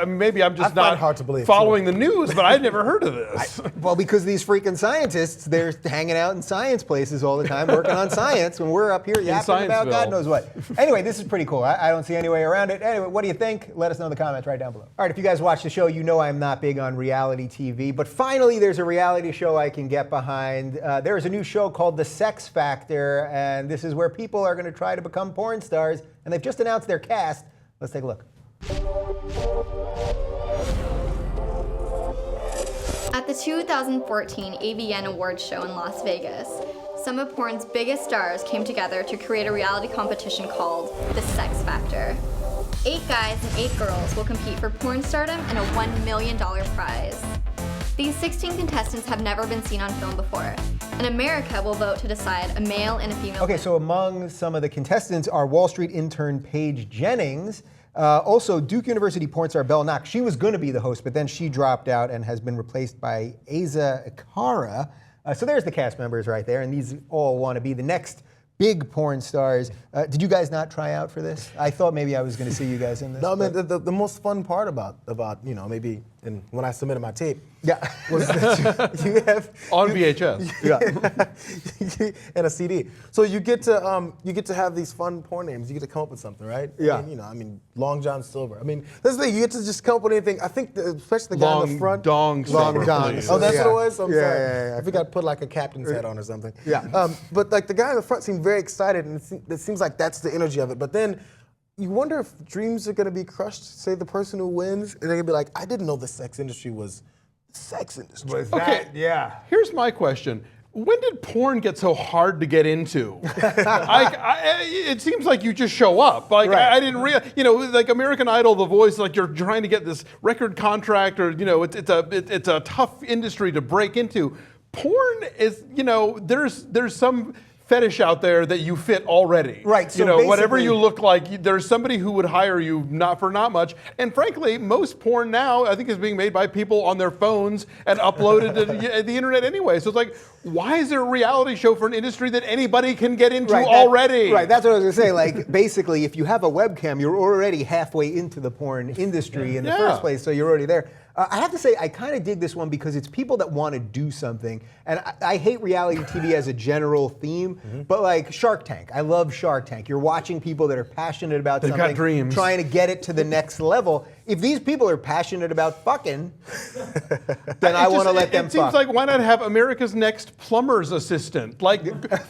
maybe I'm just I find not it hard to believe, following the news, but I'd never heard of this. Well, because these freaking scientists, they're hanging out in science places all the time, working on science, when we're up here yapping about God Scienceville. knows what. Anyway, this is pretty cool. I don't see any way around it. Anyway, what do you think? Let us know in the comments right down below. All right, if you guys watch the show, you know I'm not big on reality TV, but finally there's a reality show I can get behind. There is a new show called The Sex Factor, and this is where people are going to try to become porn stars, and they've just announced their cast. Let's take a look. At the 2014 AVN Awards show in Las Vegas, some of porn's biggest stars came together to create a reality competition called The Sex Factor. 8 guys and 8 girls will compete for porn stardom and a $1 million prize. These 16 contestants have never been seen on film before, and America will vote to decide a male and a female. Okay, so among some of the contestants are Wall Street intern Paige Jennings, also Duke University porn star Belle Knox. She was going to be the host, but then she dropped out and has been replaced by Asa Akara. So there's the cast members right there, and these all want to be the next big porn stars. Did you guys not try out for this? I thought maybe I was going to see you guys in this. No, man, the most fun part about maybe when I submitted my tape, yeah, was that you have On VHS. yeah. and a CD. So you get to have these fun porn names. You get to come up with something, right? Yeah. I mean, Long John Silver. I mean, that's the thing. You get to just come up with anything. I think especially the guy in the front. Long John. please. Oh, that's Yeah. what it was? I'm Yeah, sorry. yeah, yeah. I think I put like a captain's hat on or something. Yeah. But like the guy in the front seemed very excited, and it seems like that's the energy of it. But then you wonder if dreams are going to be crushed, say the person who wins, and they're going to be like, I didn't know the sex industry was the sex industry. Was Okay. that? Yeah. Here's my question. When did porn get so hard to get into? It seems like you just show up. Like Right. I didn't realize, like American Idol, The Voice, like you're trying to get this record contract, or it's a tough industry to break into. Porn is, there's some fetish out there that you fit already. Right, so whatever basically- you look like, there's somebody who would hire you not much. And frankly, most porn now, I think, is being made by people on their phones and uploaded to the internet anyway. So it's like, why is there a reality show for an industry that anybody can get into already? Right, that's what I was going to say. Like, basically, if you have a webcam, you're already halfway into the porn industry in the first place, so you're already there. I have to say, I kind of dig this one because it's people that want to do something. And I hate reality TV as a general theme, but like Shark Tank. I love Shark Tank. You're watching people that are passionate about They've something, got dreams. trying to get it to the next level. If these people are passionate about fucking, then I want to let them It seems fuck. like, why not have America's Next plumber's assistant? Like,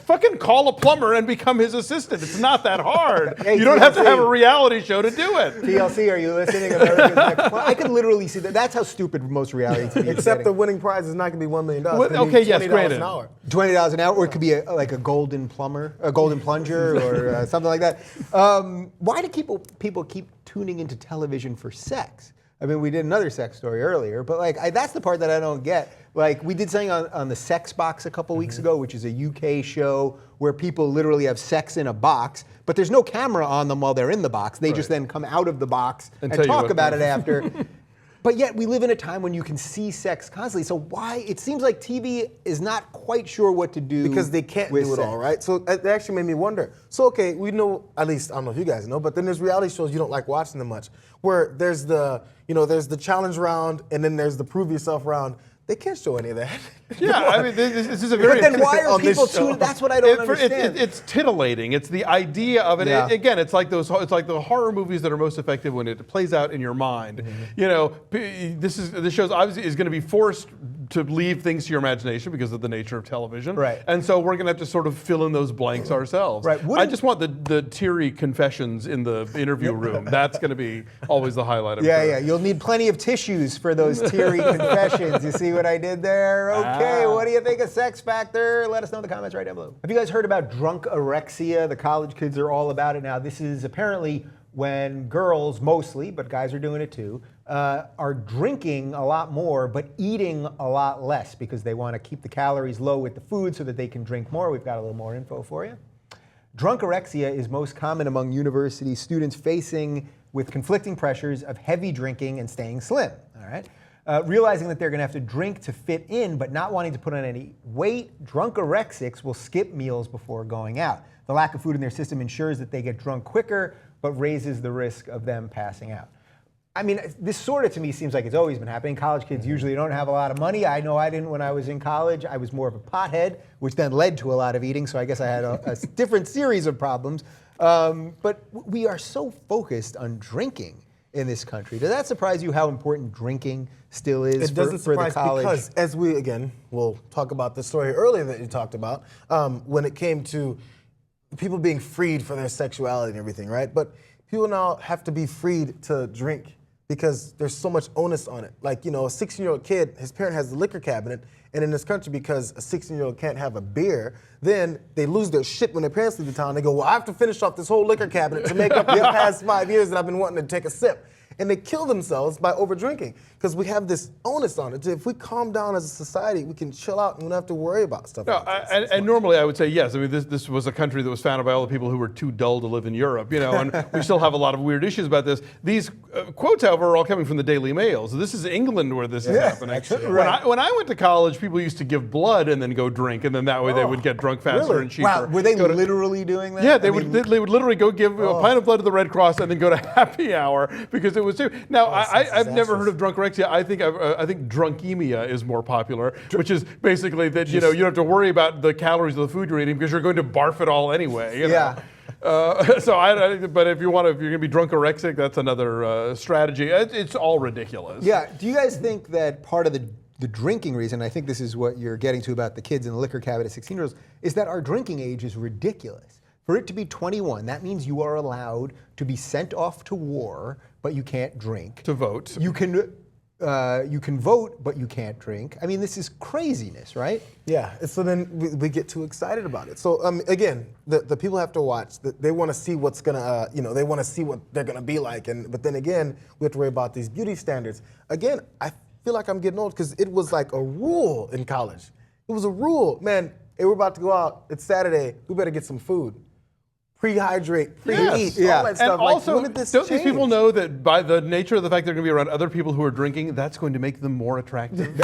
fucking call a plumber and become his assistant. It's not that hard. Hey, You don't have to TLC. have a reality show to do it. TLC, are you listening? America's Next. I could literally see that. That's how stupid most reality TV is. Except the getting. winning prize is not going to be $1 million. Well, It's gonna be okay, yes, $20 granted. an hour. $20 an hour, or it could be like a golden plumber, a golden plunger, or something like that. Why do people keep tuning into television for sex? I mean, we did another sex story earlier, but like that's the part that I don't get. Like we did something on the Sex Box a couple weeks ago, which is a UK show where people literally have sex in a box, but there's no camera on them while they're in the box. They just then come out of the box and tell you talk what- about it after. But yet we live in a time when you can see sex constantly. So why? It seems like TV is not quite sure what to do. Because they can't with do it sex. all, right? So it actually made me wonder. So okay, we know, at least I don't know if you guys know, but then there's reality shows you don't like watching them much, where there's the challenge round and then there's the prove yourself round. They can't show any of that. Yeah, I mean, this is a very. But then why are on this people show. tuning? That's what I don't understand. It's tittillating. It's the idea of it. Yeah. Again, it's like the horror movies that are most effective when it plays out in your mind. This show obviously is going to be forced to leave things to your imagination because of the nature of television. Right. And so we're going to have to sort of fill in those blanks ourselves. Right. I just want the teary confessions in the interview room. That's going to be always the highlight of Yeah. You'll need plenty of tissues for those teary confessions. You see what I did there? Okay, what do you think of Sex Factor? Let us know in the comments right down below. Have you guys heard about Drunkorexia? The college kids are all about it now. This is apparently when girls mostly, but guys are doing it too, are drinking a lot more but eating a lot less because they want to keep the calories low with the food so that they can drink more. We've got a little more info for you. Drunkorexia is most common among university students facing with conflicting pressures of heavy drinking and staying slim. All right. Realizing that they're going to have to drink to fit in, but not wanting to put on any weight, drunkorexics will skip meals before going out. The lack of food in their system ensures that they get drunk quicker, but raises the risk of them passing out. I mean, this sort of to me seems like it's always been happening. College kids usually don't have a lot of money. I know I didn't when I was in college. I was more of a pothead, which then led to a lot of eating, so I guess I had a different series of problems. But we are so focused on drinking in this country. Does that surprise you how important drinking still is It doesn't for the surprise college? because, as we'll talk about the story earlier that you talked about, when it came to people being freed for their sexuality and everything, right? But people now have to be freed to drink because there's so much onus on it. Like, a 16-year-old kid, his parent has the liquor cabinet, and in this country, because a 16-year-old can't have a beer, then they lose their shit when their parents leave the town. They go, well, I have to finish off this whole liquor cabinet to make up the past 5 years that I've been wanting to take a sip. and they kill themselves by over drinking because we have this onus on it. If we calm down as a society, we can chill out and we don't have to worry about stuff. No, like this. and normally I would say yes. I mean, this was a country that was founded by all the people who were too dull to live in Europe, and we still have a lot of weird issues about this. These quotes, however, are all coming from the Daily Mail. So this is England where this is happening. Actually, When I went to college, people used to give blood and then go drink, and then that way they would get drunk faster and cheaper. Wow, were they literally doing that? Yeah, they would literally go give a pint of blood to the Red Cross and then go to happy hour because it was too. Now I've never heard of Drunkorexia. I think drunkemia is more popular, which is basically that you don't have to worry about the calories of the food you're eating because you're going to barf it all anyway. Yeah. But if you're going to be drunkorexic, that's another strategy. It's all ridiculous. Yeah. Do you guys think that part of the drinking reason, I think this is what you're getting to about the kids in the liquor cabinet at 16-year-olds, is that our drinking age is ridiculous. For it to be 21, that means you are allowed to be sent off to war, but you can't drink. To vote. You can vote, but you can't drink. I mean, this is craziness, right? Yeah, so then we get too excited about it. So again, the people have to watch. They want to see what's gonna, they want to see what they're gonna be like. But then again, we have to worry about these beauty standards. Again, I feel like I'm getting old because it was like a rule in college. It was a rule, man. Hey, we're about to go out. It's Saturday. We better get some food. Pre-hydrate, pre-eat, all that stuff. And also, when did this don't change? these people know that by the nature of the fact they're going to be around other people who are drinking, that's going to make them more attractive?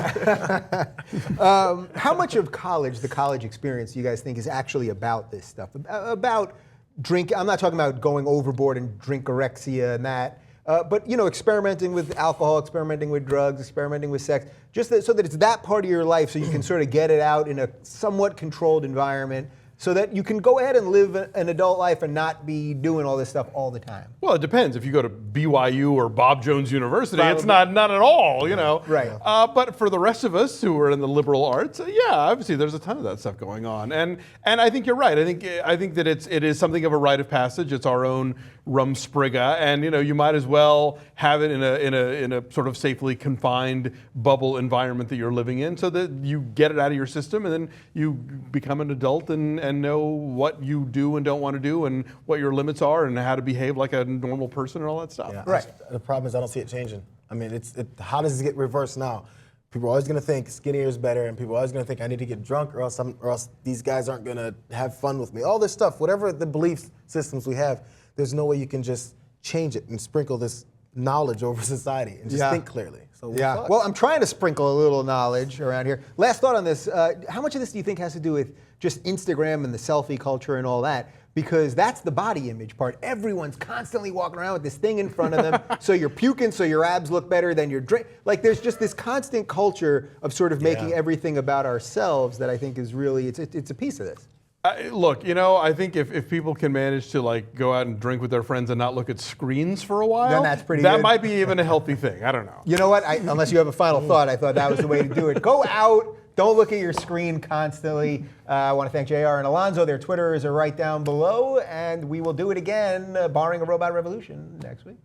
How much of the college experience, do you guys think is actually about this stuff? About drink? I'm not talking about going overboard and drinkorexia and that, but experimenting with alcohol, experimenting with drugs, experimenting with sex, just so that it's that part of your life, so you can sort of get it out in a somewhat controlled environment, so that you can go ahead and live an adult life and not be doing all this stuff all the time. Well, it depends. If you go to BYU or Bob Jones University, it's not at all, Right. But for the rest of us who are in the liberal arts, obviously there's a ton of that stuff going on. And I think you're right. I think that it is something of a rite of passage. It's our own rumspringa, and you might as well have it in a sort of safely confined bubble environment that you're living in, so that you get it out of your system, and then you become an adult and know what you do and don't want to do, and what your limits are, and how to behave like a normal person, and all that stuff. Yeah, Right. The problem is I don't see it changing. I mean, how does it get reversed now? People are always going to think skinnier is better, and people are always going to think I need to get drunk, or else these guys aren't going to have fun with me. All this stuff, whatever the belief systems we have, there's no way you can just change it and sprinkle this knowledge over society and just think clearly. So we're fucked. Well, I'm trying to sprinkle a little knowledge around here. Last thought on this: how much of this do you think has to do with just Instagram and the selfie culture and all that? Because that's the body image part. Everyone's constantly walking around with this thing in front of them. So you're puking, so your abs look better than your drink. Like there's just this constant culture of sort of making everything about ourselves that I think is really it's a piece of this. Look, I think if people can manage to go out and drink with their friends and not look at screens for a while, Then that's pretty that good. might be even a healthy thing. I don't know. You know what? Unless you have a final thought, I thought that was the way to do it. Go out. Don't look at your screen constantly. I want to thank Jayar and Alonso. Their Twitters are right down below. And we will do it again, barring a robot revolution, next week.